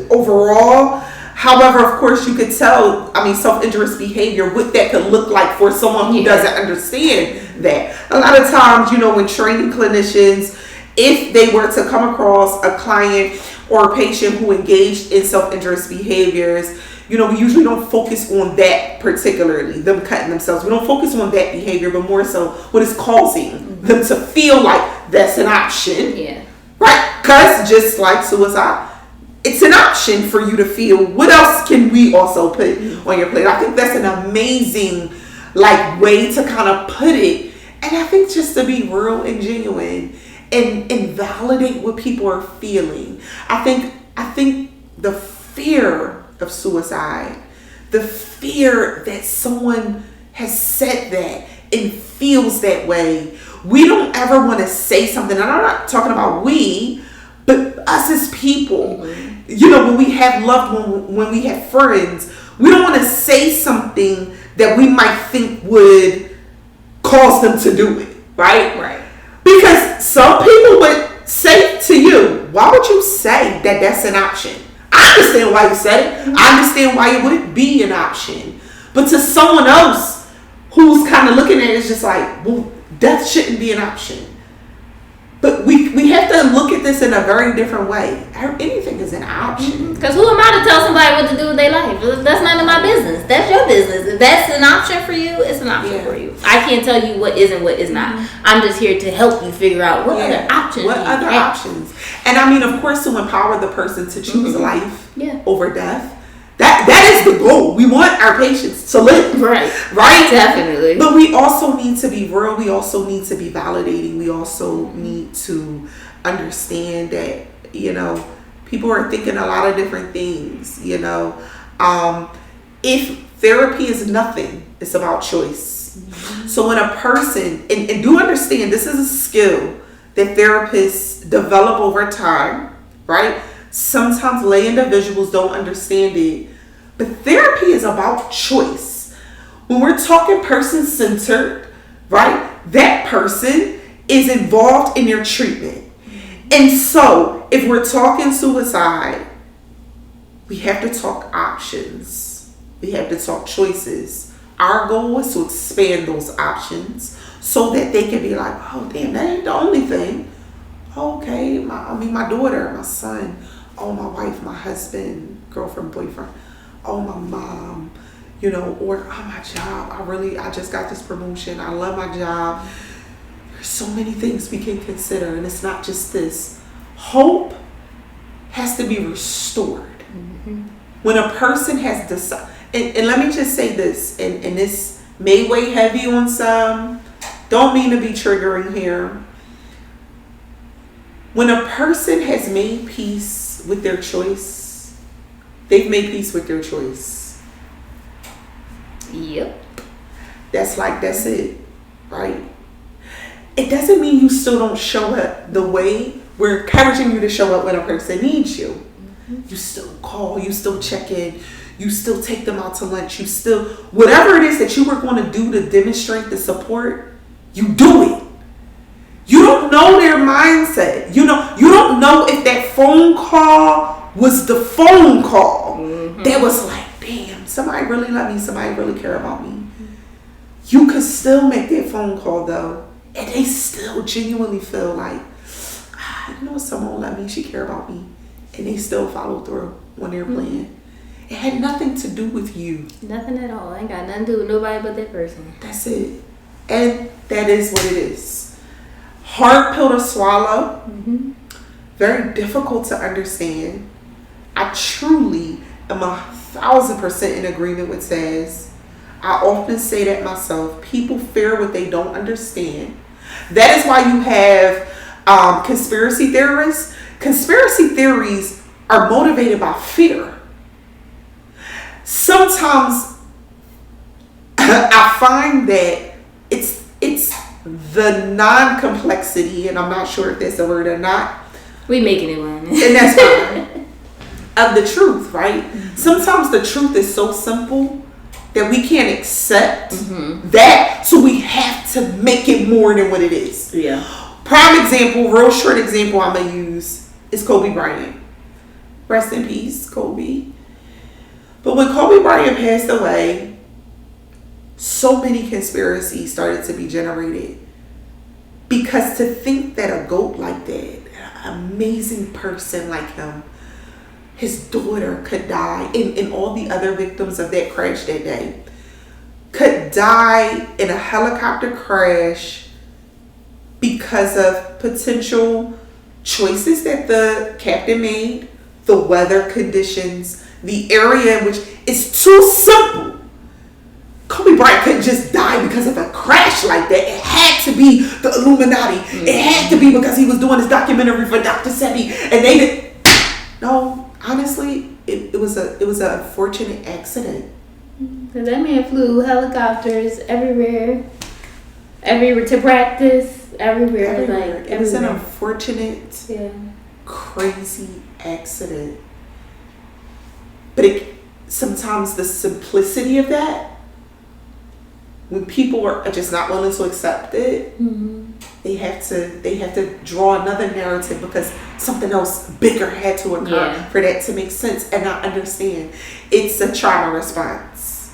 Speaker 1: overall. However, of course, you could tell, self-injurious behavior, what that could look like for someone who doesn't understand that. A lot of times, when training clinicians, if they were to come across a client or a patient who engaged in self-injurious behaviors, we usually don't focus on that particularly, them cutting themselves. We don't focus on that behavior, but more so what is causing them to feel like that's an option.
Speaker 2: Yeah.
Speaker 1: Right? Because just like suicide, it's an option for you to feel. What else can we also put on your plate? I think that's an amazing way to kind of put it. And I think just to be real and genuine and validate what people are feeling. I think the fear of suicide, the fear that someone has said that and feels that way, we don't ever want to say something. And I'm not talking about we, but us as people. When we have loved ones, when we have friends, we don't want to say something that we might think would cause them to do it, right?
Speaker 2: Right.
Speaker 1: Because some people would say to you, why would you say that that's an option? I understand why you said it. I understand why it would be an option. But to someone else who's kind of looking at it, it's just like, well, death shouldn't be an option. But we have to look at this in a very different way. Anything is an option.
Speaker 2: Because who am I to tell somebody what to do with their life? That's none of my business. That's your business. If that's an option for you, it's an option for you. I can't tell you what is and what is not. I'm just here to help you figure out what other options.
Speaker 1: What other options? And of course, to empower the person to choose life over death. That is the goal. We want our patients to live.
Speaker 2: Right. Definitely.
Speaker 1: But we also need to be real. We also need to be validating. We also need to understand that, people are thinking a lot of different things, If therapy is nothing, it's about choice. So when a person, and do understand, this is a skill that therapists develop over time, right? Sometimes lay individuals don't understand it, but therapy is about choice. When we're talking person-centered, right, that person is involved in your treatment. And so if we're talking suicide, we have to talk options. We have to talk choices. Our goal is to expand those options so that they can be like, oh, damn, that ain't the only thing. Okay, my daughter, my son, oh, my wife, my husband, girlfriend, boyfriend, oh, my mom, or my job. I just got this promotion. I love my job. There's so many things we can consider, and it's not just this. Hope has to be restored. When a person has decided, and let me just say this, and this may weigh heavy on some, don't mean to be triggering here. When a person has made peace with their choice, they've made peace with their choice.
Speaker 2: Yep.
Speaker 1: That's it, right? It doesn't mean you still don't show up the way we're encouraging you to show up when a person needs you. You still call, you still check in, you still take them out to lunch, you still, whatever it is that you were going to do to demonstrate the support, You do it. You don't know their mindset. You don't know if that phone call was the phone call that was like, damn, somebody really love me, somebody really care about me. You could still make that phone call though, and they still genuinely feel like, Simone love me, she care about me, and they still follow through on their plan. It had nothing to do with you.
Speaker 2: Nothing at all. Ain't got nothing to do with nobody but that person.
Speaker 1: That's it. And that is what it is. Hard pill to swallow. Very difficult to understand. I truly am 1,000% in agreement with Saz. I often say that myself. People fear what they don't understand. That is why you have conspiracy theorists. Conspiracy theories are motivated by fear. Sometimes I find that it's the non-complexity, and I'm not sure if that's a word or not.
Speaker 2: We making it one.
Speaker 1: And that's fine. Of the truth, right? Sometimes the truth is so simple that we can't accept that, so we have to make it more than what it is.
Speaker 2: Yeah.
Speaker 1: Prime example, real short example I'm going to use is Kobe Bryant. Rest in peace, Kobe. But when Kobe Bryant passed away, so many conspiracies started to be generated. Because to think that a GOAT like that, an amazing person like him, his daughter could die, and all the other victims of that crash that day, could die in a helicopter crash because of potential choices that the captain made, the weather conditions, the area in which it's too simple. Kobe Bryant couldn't just die because of a crash like that. It had to be the Illuminati. It had to be because he was doing his documentary for Dr. Sebi, and they did. No, honestly, it was an unfortunate accident.
Speaker 2: Because that man flew helicopters everywhere to practice, everywhere.
Speaker 1: It was an unfortunate, crazy accident. But sometimes the simplicity of that, when people are just not willing to accept it, they have to draw another narrative because something else bigger had to occur for that to make sense. And I understand it's a trauma response.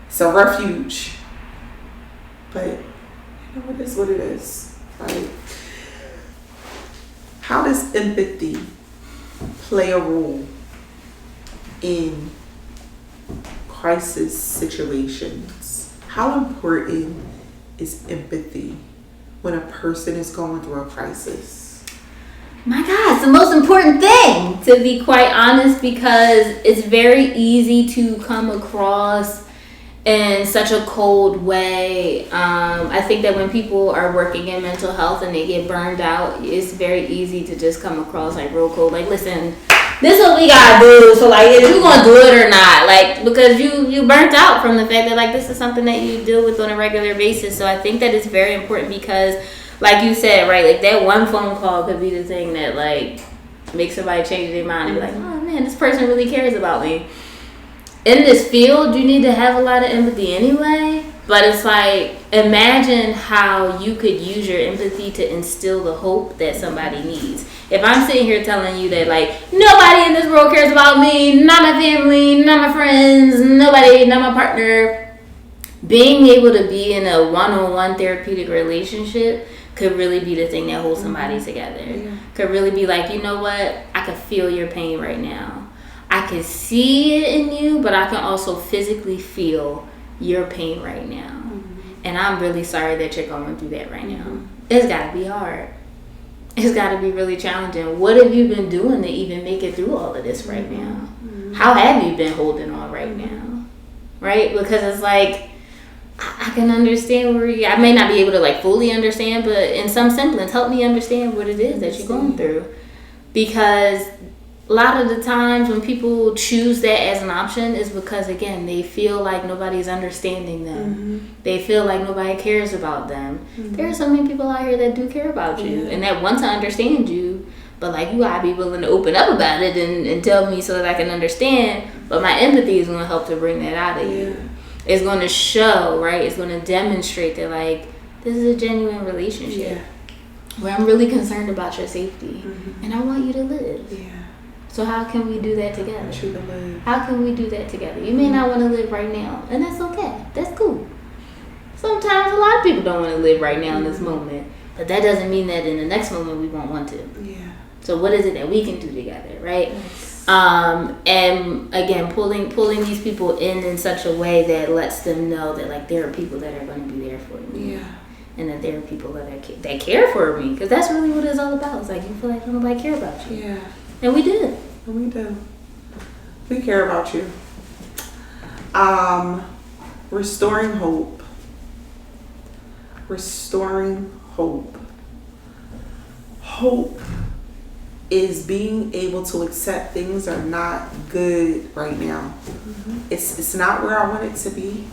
Speaker 1: It's a refuge. But it is what it is, right? How does empathy play a role in crisis situations? How important is empathy when a person is going through a crisis?
Speaker 2: My God, it's the most important thing, to be quite honest, because it's very easy to come across in such a cold way. I think that when people are working in mental health and they get burned out, it's very easy to just come across like real cold. Like, listen, this is what we gotta do. So like, if you gonna do it or not, like, because you burnt out from the fact that like this is something that you deal with on a regular basis. So I think that it's very important because, like you said, right, like that one phone call could be the thing that like makes somebody change their mind and be like, oh man, this person really cares about me. In this field, you need to have a lot of empathy anyway. But it's like, imagine how you could use your empathy to instill the hope that somebody needs. If I'm sitting here telling you that, like, nobody in this world cares about me, not my family, not my friends, nobody, not my partner, being able to be in a one-on-one therapeutic relationship could really be the thing that holds somebody together. Yeah. Could really be like, you know what? I can feel your pain right now. I can see it in you, but I can also physically feel your pain right now. And I'm really sorry that you're going through that right now. It's got to be hard. It's got to be really challenging. What have you been doing to even make it through all of this right now? How have you been holding on right now? Right? Because it's like, I can understand I may not be able to like fully understand, but in some semblance, help me understand what it is that you're going through. Because a lot of the times when people choose that as an option is because, again, they feel like nobody's understanding them. They feel like nobody cares about them. There are so many people out here that do care about you and that want to understand you, but like, you gotta be willing to open up about it and tell me so that I can understand. But my empathy is going to help to bring that out of you. It's going to show, right? It's going to demonstrate that like, This is a genuine relationship where I'm really concerned about your safety, and I want you to live.
Speaker 1: Yeah.
Speaker 2: So how can we do that together?
Speaker 1: I want you to live.
Speaker 2: How can we do that together? You may not want to live right now, and that's okay. That's cool. Sometimes a lot of people don't want to live right now in this moment, but that doesn't mean that in the next moment we won't want to.
Speaker 1: Yeah.
Speaker 2: So what is it that we can do together, right? And again, pulling these people in such a way that lets them know that like there are people that are going to be there for me.
Speaker 1: Yeah.
Speaker 2: And that there are people that care for me, because that's really what it's all about. It's like you feel like nobody care about you.
Speaker 1: Yeah.
Speaker 2: And we do.
Speaker 1: And we do. We care about you. Restoring hope. Restoring hope. Hope is being able to accept things are not good right now. It's not where I want it to be,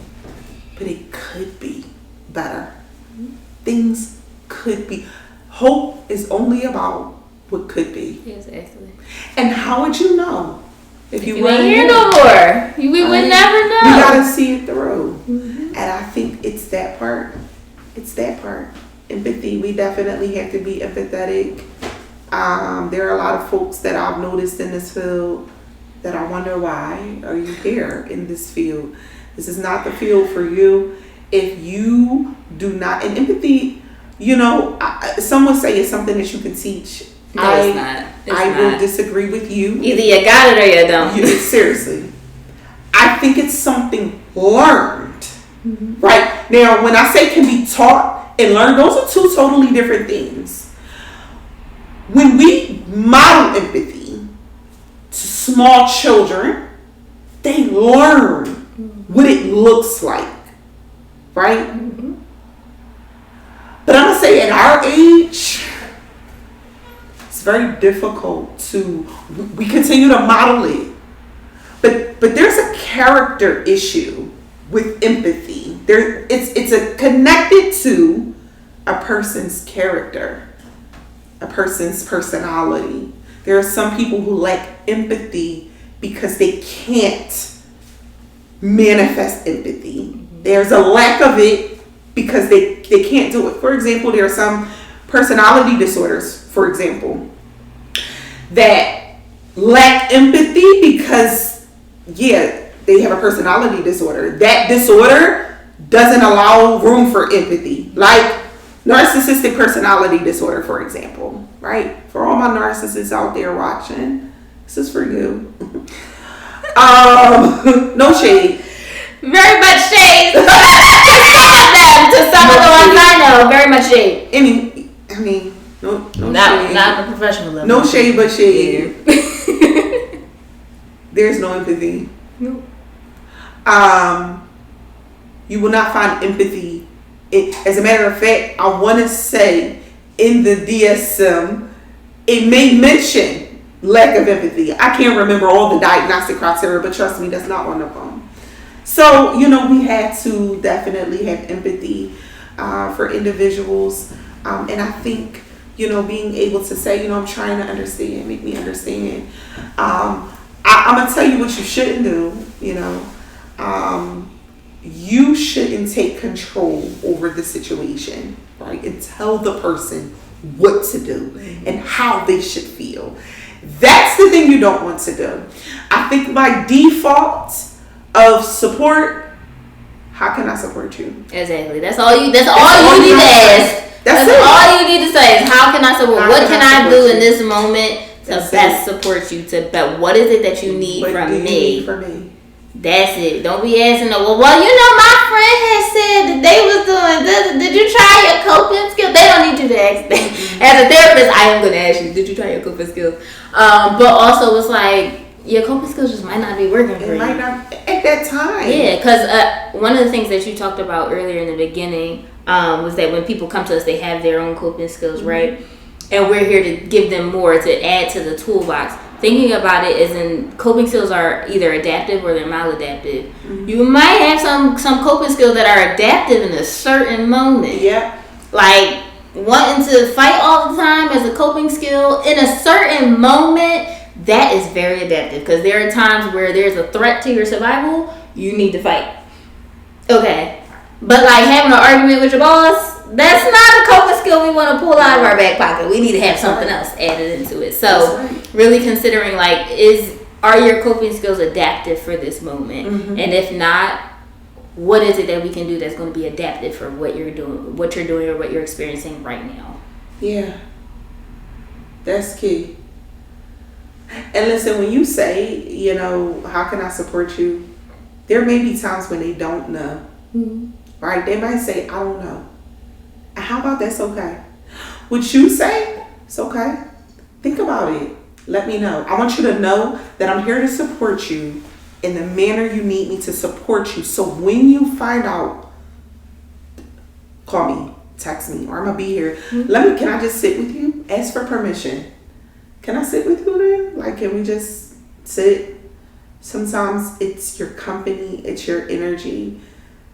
Speaker 1: but it could be better. Things could be. Hope is only about what could be.
Speaker 2: Exactly.
Speaker 1: And how would you know if you
Speaker 2: weren't
Speaker 1: weren't
Speaker 2: here no more? We would never know.
Speaker 1: You gotta see it through. And I think it's that part. It's that part. Empathy. We definitely have to be empathetic. There are a lot of folks that I've noticed in this field that I wonder, why are you here in this field? This is not the field for you. If you do not, and empathy, some would say it's something that you can teach.
Speaker 2: No, it's not.
Speaker 1: I will disagree with you.
Speaker 2: Either you got it or you don't.
Speaker 1: Seriously. I think it's something learned. Right? Now, when I say can be taught and learned, those are two totally different things. When we model empathy to small children, they learn what it looks like. Right? But I'm going to say at our age, it's very difficult we continue to model it. But there's a character issue with empathy. It's connected to a person's character, a person's personality. There are some people who lack empathy because they can't manifest empathy. There's a lack of it because they can't do it. For example, there are some personality disorders, for example, that lack empathy because, they have a personality disorder. That disorder doesn't allow room for empathy. Like narcissistic personality disorder, for example, right? For all my narcissists out there watching, this is for you. No shade.
Speaker 2: Very much shade. To some of the ones I know, very much shade.
Speaker 1: I mean, no
Speaker 2: not,
Speaker 1: shade.
Speaker 2: Not on a professional level.
Speaker 1: No shade, but shade. Yeah. There's no empathy.
Speaker 2: Nope.
Speaker 1: You will not find empathy. As a matter of fact, I want to say in the DSM, it may mention lack of empathy. I can't remember all the diagnostic criteria, but trust me, that's not one of them. So, we have to definitely have empathy for individuals. And I think, being able to say, I'm trying to understand, make me understand. I'm going to tell you what you shouldn't do, you shouldn't take control over the situation, right? And tell the person what to do and how they should feel. That's the thing you don't want to do. I think my default of support, how can I support you?
Speaker 2: Exactly. That's all you need to ask. That's all you need to say is, how can I support? What can I do in this moment to best support you? What is it that you need from me? That's it. Don't be asking, well, my friend has said that they was doing this. Did you try your coping skills? They don't need you to ask that. As a therapist, I am going to ask you, did you try your coping skills? But also, it's like, your coping skills just might not be working for you. It might not
Speaker 1: at that time.
Speaker 2: Yeah, because one of the things that you talked about earlier in the beginning was that when people come to us, they have their own coping skills, right? And we're here to give them more, to add to the toolbox. Thinking about it, as in coping skills are either adaptive or they're maladaptive. You might have some coping skills that are adaptive in a certain moment.
Speaker 1: Yeah.
Speaker 2: Like wanting to fight all the time as a coping skill in a certain moment, that is very adaptive, because there are times where there's a threat to your survival, you need to fight. Okay. But like having an argument with your boss, That's not a coping skill we want to pull out of our back pocket. We need to have something else added into it. So really considering like, are your coping skills adaptive for this moment? Mm-hmm. And if not, what is it that we can do that's going to be adaptive for what you're doing or what you're experiencing right now?
Speaker 1: Yeah. That's key. And listen, when you say, you know, how can I support you? There may be times when they don't know. Mm-hmm. Right? They might say, I don't know. And how about that's okay? What you say, it's okay. Think about it. Let me know. I want you to know that I'm here to support you in the manner you need me to support you. So when you find out, call me, text me, or I'm gonna be here. Mm-hmm. Can I just sit with you? Ask for permission. Can I sit with you then? Like, can we just sit? Sometimes it's your company, it's your energy.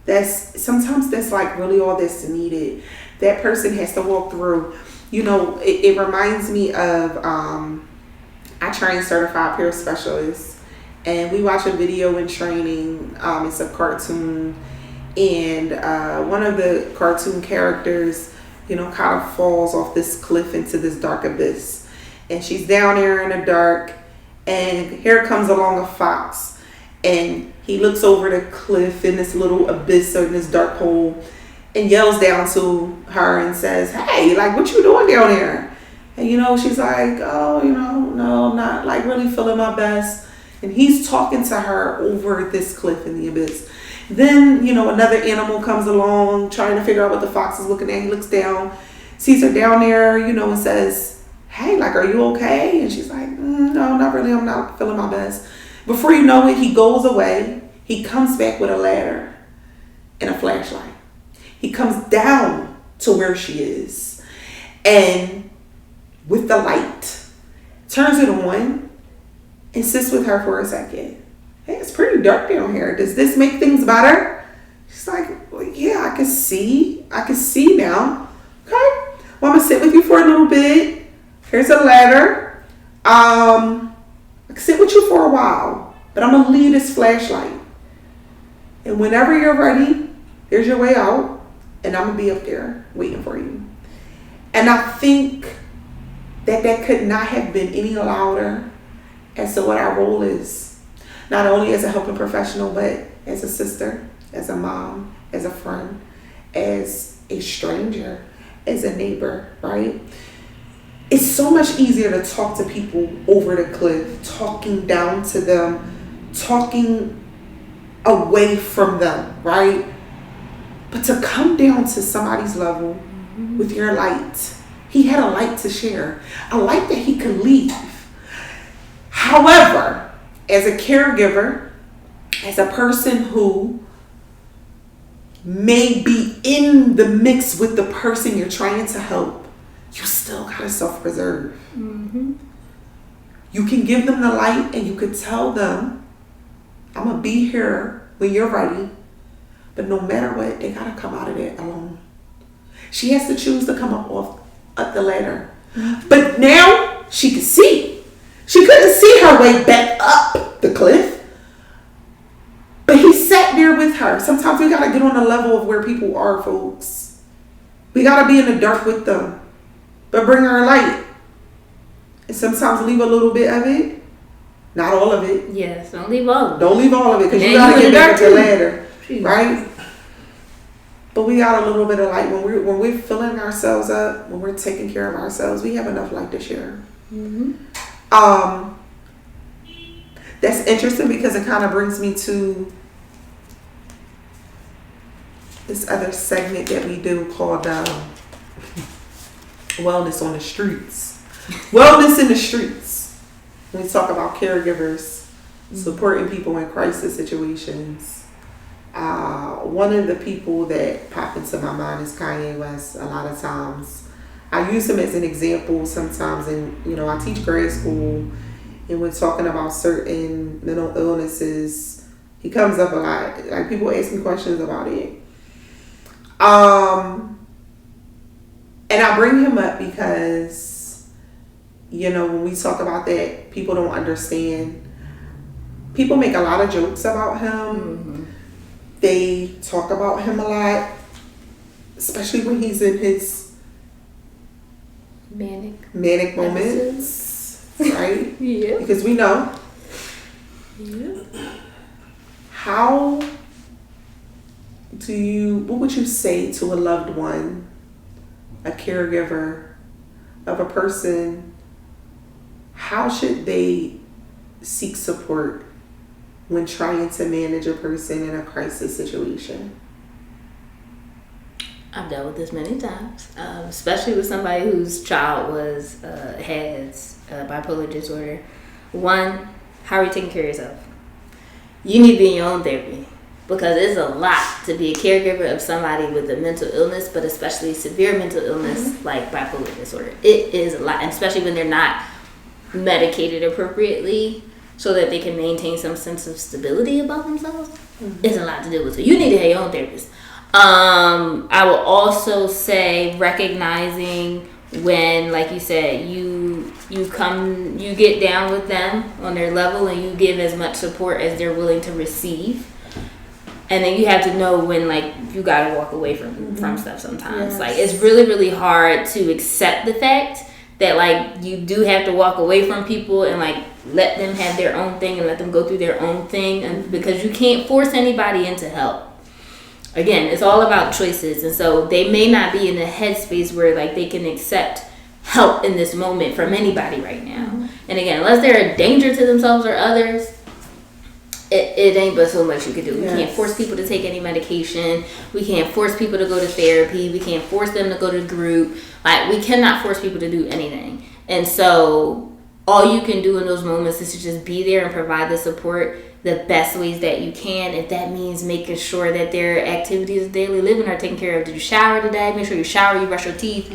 Speaker 1: Sometimes that's like really all that's needed. That person has to walk through. You know, it reminds me of, I train certified peer specialists, and we watch a video in training. It's a cartoon, and one of the cartoon characters, you know, kind of falls off this cliff into this dark abyss. And she's down there in the dark, and here comes along a fox, and he looks over the cliff in this little abyss or in this dark hole and yells down to her and says, hey, like, what you doing down there? And, you know, she's like, oh, you know, no, I'm not like really feeling my best. And he's talking to her over this cliff in the abyss. Then, you know, another animal comes along trying to figure out what the fox is looking at. He looks down, sees her down there, you know, and says, hey, like, are you okay? And she's like, no, not really. I'm not feeling my best. Before you know it, he goes away. He comes back with a ladder and a flashlight. He comes down to where she is, and with the light, turns it on and sits with her for a second. Hey, it's pretty dark down here. Does this make things better? She's like, well, yeah, I can see now. Okay, well, I'm gonna sit with you for a little bit. Here's a ladder. I can sit with you for a while, but I'm gonna leave this flashlight. And whenever you're ready, here's your way out, and I'm gonna be up there waiting for you. And I think that could not have been any louder as to what our role is. Not only as a helping professional, but as a sister, as a mom, as a friend, as a stranger, as a neighbor, right? It's so much easier to talk to people over the cliff, talking down to them, talking away from them, right? But to come down to somebody's level with your light. He had a light to share, a light that he could leave. However, as a caregiver, as a person who may be in the mix with the person you're trying to help, you still gotta self-preserve. Mm-hmm. You can give them the light and you could tell them, I'm gonna be here when you're ready. But no matter what, they gotta come out of there alone. She has to choose to come up the ladder. Mm-hmm. But now she can see. She couldn't see her way back up the cliff. But he sat there with her. Sometimes we gotta get on the level of where people are, folks. We gotta be in the dark with them. But bring her a light. And sometimes leave a little bit of it. Not all of it.
Speaker 2: Yes, don't leave all of it.
Speaker 1: Don't leave all of it, because you got to get back to the ladder. Right? But we got a little bit of light. When we're filling ourselves up, when we're taking care of ourselves, we have enough light to share. Mm-hmm. That's interesting because it kind of brings me to this other segment that we do called Wellness on the Streets. Wellness in the streets. When we talk about caregivers, supporting people in crisis situations. One of the people that pop into my mind is Kanye West. A lot of times I use him as an example sometimes, and you know, I teach grad school, and when talking about certain mental illnesses, he comes up a lot. Like, people ask me questions about it. And I bring him up because, you know, when we talk about that, people don't understand. People make a lot of jokes about him. Mm-hmm. They talk about him a lot. especially when he's in his manic moments, right?
Speaker 2: Yeah.
Speaker 1: Because we know.
Speaker 2: Yeah.
Speaker 1: What would you say to a loved one, a caregiver of a person? How should they seek support when trying to manage a person in a crisis situation?
Speaker 2: I've dealt with this many times, especially with somebody whose child has bipolar disorder. One, how are you taking care of yourself? You need to be in your own therapy, because it's a lot to be a caregiver of somebody with a mental illness, but especially severe mental illness like bipolar disorder. It is a lot, and especially when they're not medicated appropriately so that they can maintain some sense of stability about themselves. It's a lot to deal with. So you need to have your own therapist. I will also say recognizing when, like you said, you get down with them on their level and you give as much support as they're willing to receive. And then you have to know when, like, you gotta walk away from stuff sometimes. Yes. Like, it's really, really hard to accept the fact that, like, you do have to walk away from people and, like, let them have their own thing and let them go through their own thing, and because you can't force anybody into help. Again, it's all about choices, and so they may not be in a headspace where, like, they can accept help in this moment from anybody right now. And again, unless they're a danger to themselves or others, it ain't but so much you can do. Yes. We can't force people to take any medication. We can't force people to go to therapy. We can't force them to go to group. Like, we cannot force people to do anything. And so all you can do in those moments is to just be there and provide the support the best ways that you can. If that means making sure that their activities of daily living are taken care of. Did you shower today? Make sure you shower, you brush your teeth.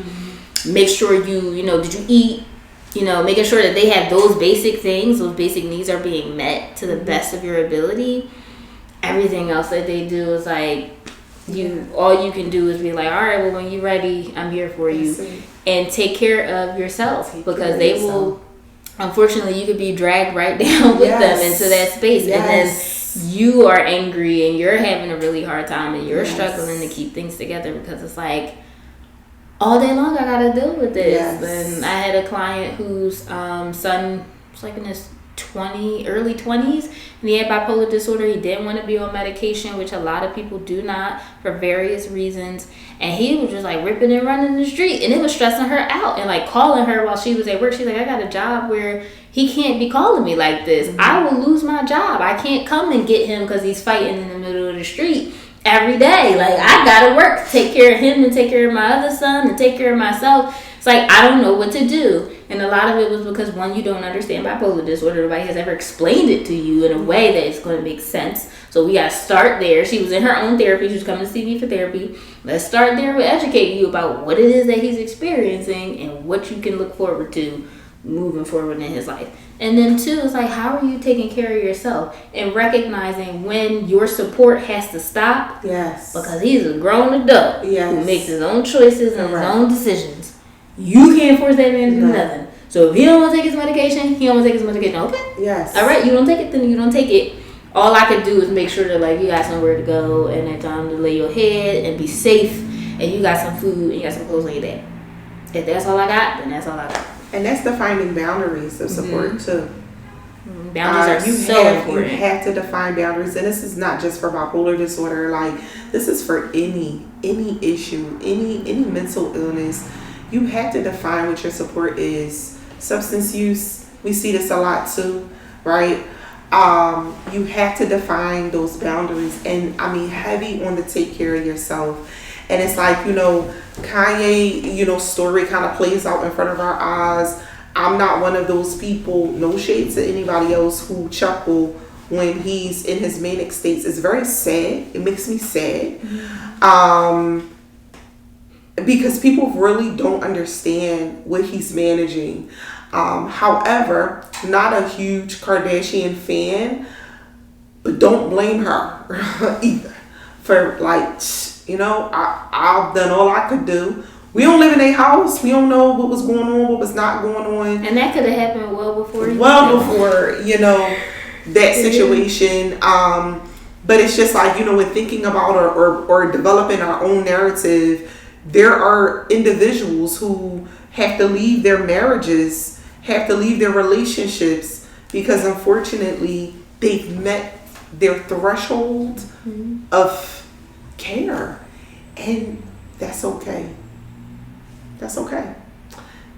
Speaker 2: Make sure did you eat? Making sure that they have those basic things, those basic needs are being met to the best of your ability. Everything else that they do is like, all you can do is be like, all right, well, when you're ready, I'm here for you. And take care of yourself, because they will, unfortunately, you could be dragged right down with them into that space. Yes. And then you are angry and you're having a really hard time and you're struggling to keep things together, because it's like, all day long I gotta deal with this. Yes. And I had a client whose son was like in his early 20s, and he had bipolar disorder. He didn't want to be on medication, which a lot of people do not, for various reasons. And he was just like ripping and running the street, and it was stressing her out. And like calling her while she was at work, she's like, I got a job where he can't be calling me like this. I will lose my job. I can't come and get him because he's fighting in the middle of the street every day. Like, I gotta work to take care of him and take care of my other son and take care of myself. It's like, I don't know what to do. And a lot of it was because, one, you don't understand bipolar disorder. Nobody has ever explained it to you in a way that it's going to make sense. So we got to start there. She was in her own therapy. She was coming to see me for therapy. Let's start there with educating you about what it is that he's experiencing and what you can look forward to moving forward in his life. And then two, it's like, how are you taking care of yourself and recognizing when your support has to stop?
Speaker 1: Yes.
Speaker 2: Because he's a grown adult who makes his own choices and his own decisions. You can't force that man to do nothing. So if he don't want to take his medication, he don't want to take his medication. Okay.
Speaker 1: Yes.
Speaker 2: All right, you don't take it, then you don't take it. All I can do is make sure that, like, you got somewhere to go and a time to lay your head and be safe, and you got some food and you got some clothes on your bed. If that's all I got, then that's all I got.
Speaker 1: And that's defining boundaries of support too.
Speaker 2: Boundaries are so important.
Speaker 1: You have to define boundaries, and this is not just for bipolar disorder. Like, this is for any issue, any mental illness. You have to define what your support is. Substance use, we see this a lot too, right? You have to define those boundaries, and I mean, heavy on the take care of yourself. And it's like, Kanye, story kind of plays out in front of our eyes. I'm not one of those people, no shade to anybody else, who chuckle when he's in his manic states. It's very sad. It makes me sad. Because people really don't understand what he's managing. However, not a huge Kardashian fan, but don't blame her either for, like, I've done all I could do. We don't live in a house. We don't know what was going on, what was not going on.
Speaker 2: And that could have happened well before
Speaker 1: that situation. But it's just like, when thinking about or developing our own narrative, there are individuals who have to leave their marriages, have to leave their relationships because unfortunately they've met their threshold of care. And that's okay. That's okay.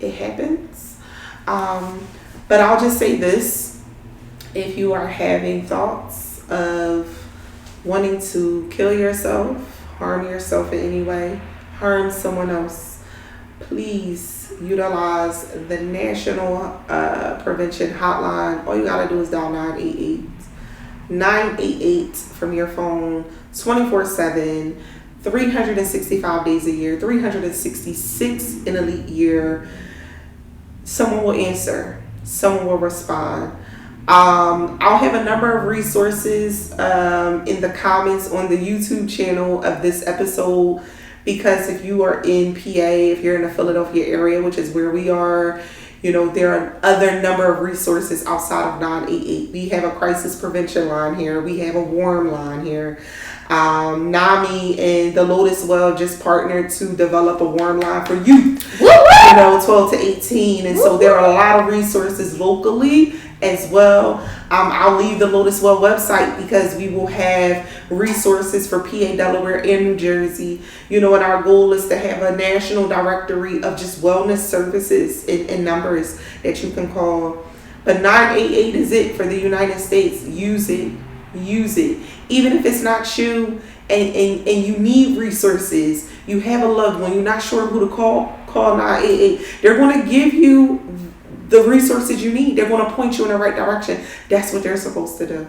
Speaker 1: It happens. But I'll just say this. If you are having thoughts of wanting to kill yourself, harm yourself in any way, harm someone else, please utilize the National Prevention Hotline. All you gotta do is dial 988 from your phone, 24/7, 365 days a year, 366 in a leap year. Someone will answer. Someone will respond. I'll have a number of resources in the comments on the YouTube channel of this episode, because if you are in PA, if you're in the Philadelphia area, which is where we are, you know, there are other number of resources outside of 988. We have a crisis prevention line here. We have a warm line here. NAMI and the Lotus Well just partnered to develop a warm line for youth, you know, 12 to 18. And so there are a lot of resources locally as well. I'll leave the Lotus Well website because we will have resources for PA, Delaware, and New Jersey. You know, and our goal is to have a national directory of just wellness services and numbers that you can call. But 988 is it for the United States. Use it. Use it. Even if it's not you and you need resources, you have a loved one, you're not sure who to call 988. They're going to give you the resources you need. They're going to point you in the right direction. That's what they're supposed to do.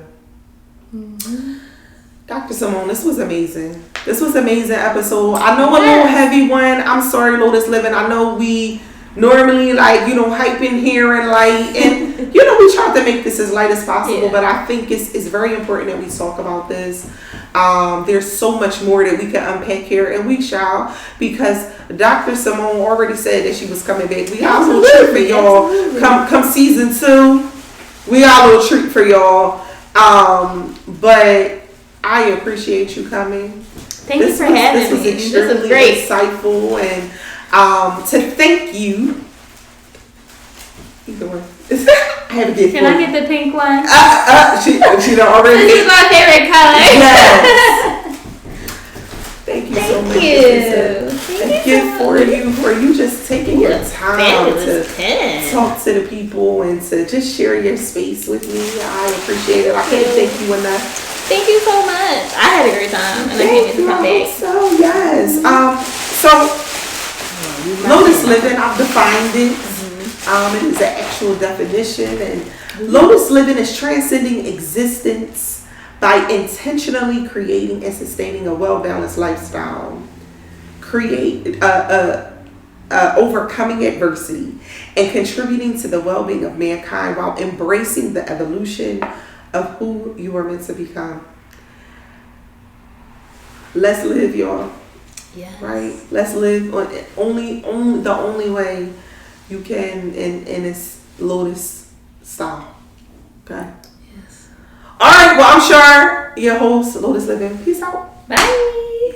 Speaker 1: Dr. Simone, this was amazing. This was an amazing episode. I know a little heavy one. I'm sorry, Lotus Living. I know we normally hype in here and light, and we try to make this as light as possible, but I think it's very important that we talk about this. There's so much more that we can unpack here, and we shall, because Dr. Simone already said that she was coming back. We got a little treat for y'all. Come season 2, we got a little treat for y'all. But I appreciate you coming.
Speaker 2: Thank you for having me.
Speaker 1: This was extremely insightful, and to thank you. Either way. I have a gift.
Speaker 2: Can I get the pink one?
Speaker 1: She done already.
Speaker 2: This is my favorite color.
Speaker 1: Yes. Thank you so much.
Speaker 2: Thank you
Speaker 1: for you just taking your time to talk to the people and to just share your space with me. I appreciate it. I can't thank you enough.
Speaker 2: Thank you so much. I had a great time, and I can't wait to come back.
Speaker 1: So yes. Lotus living, I've defined it. It is an actual definition, and Lotus living is transcending existence by intentionally creating and sustaining a well-balanced lifestyle, overcoming adversity, and contributing to the well-being of mankind while embracing the evolution of who you are meant to become. Let's live, y'all.
Speaker 2: Yes.
Speaker 1: Right? Let's live on the only way you can in this Lotus style. Okay?
Speaker 2: Yes.
Speaker 1: Alright, well, I'm sure your host, Lotus Living. Peace out.
Speaker 2: Bye.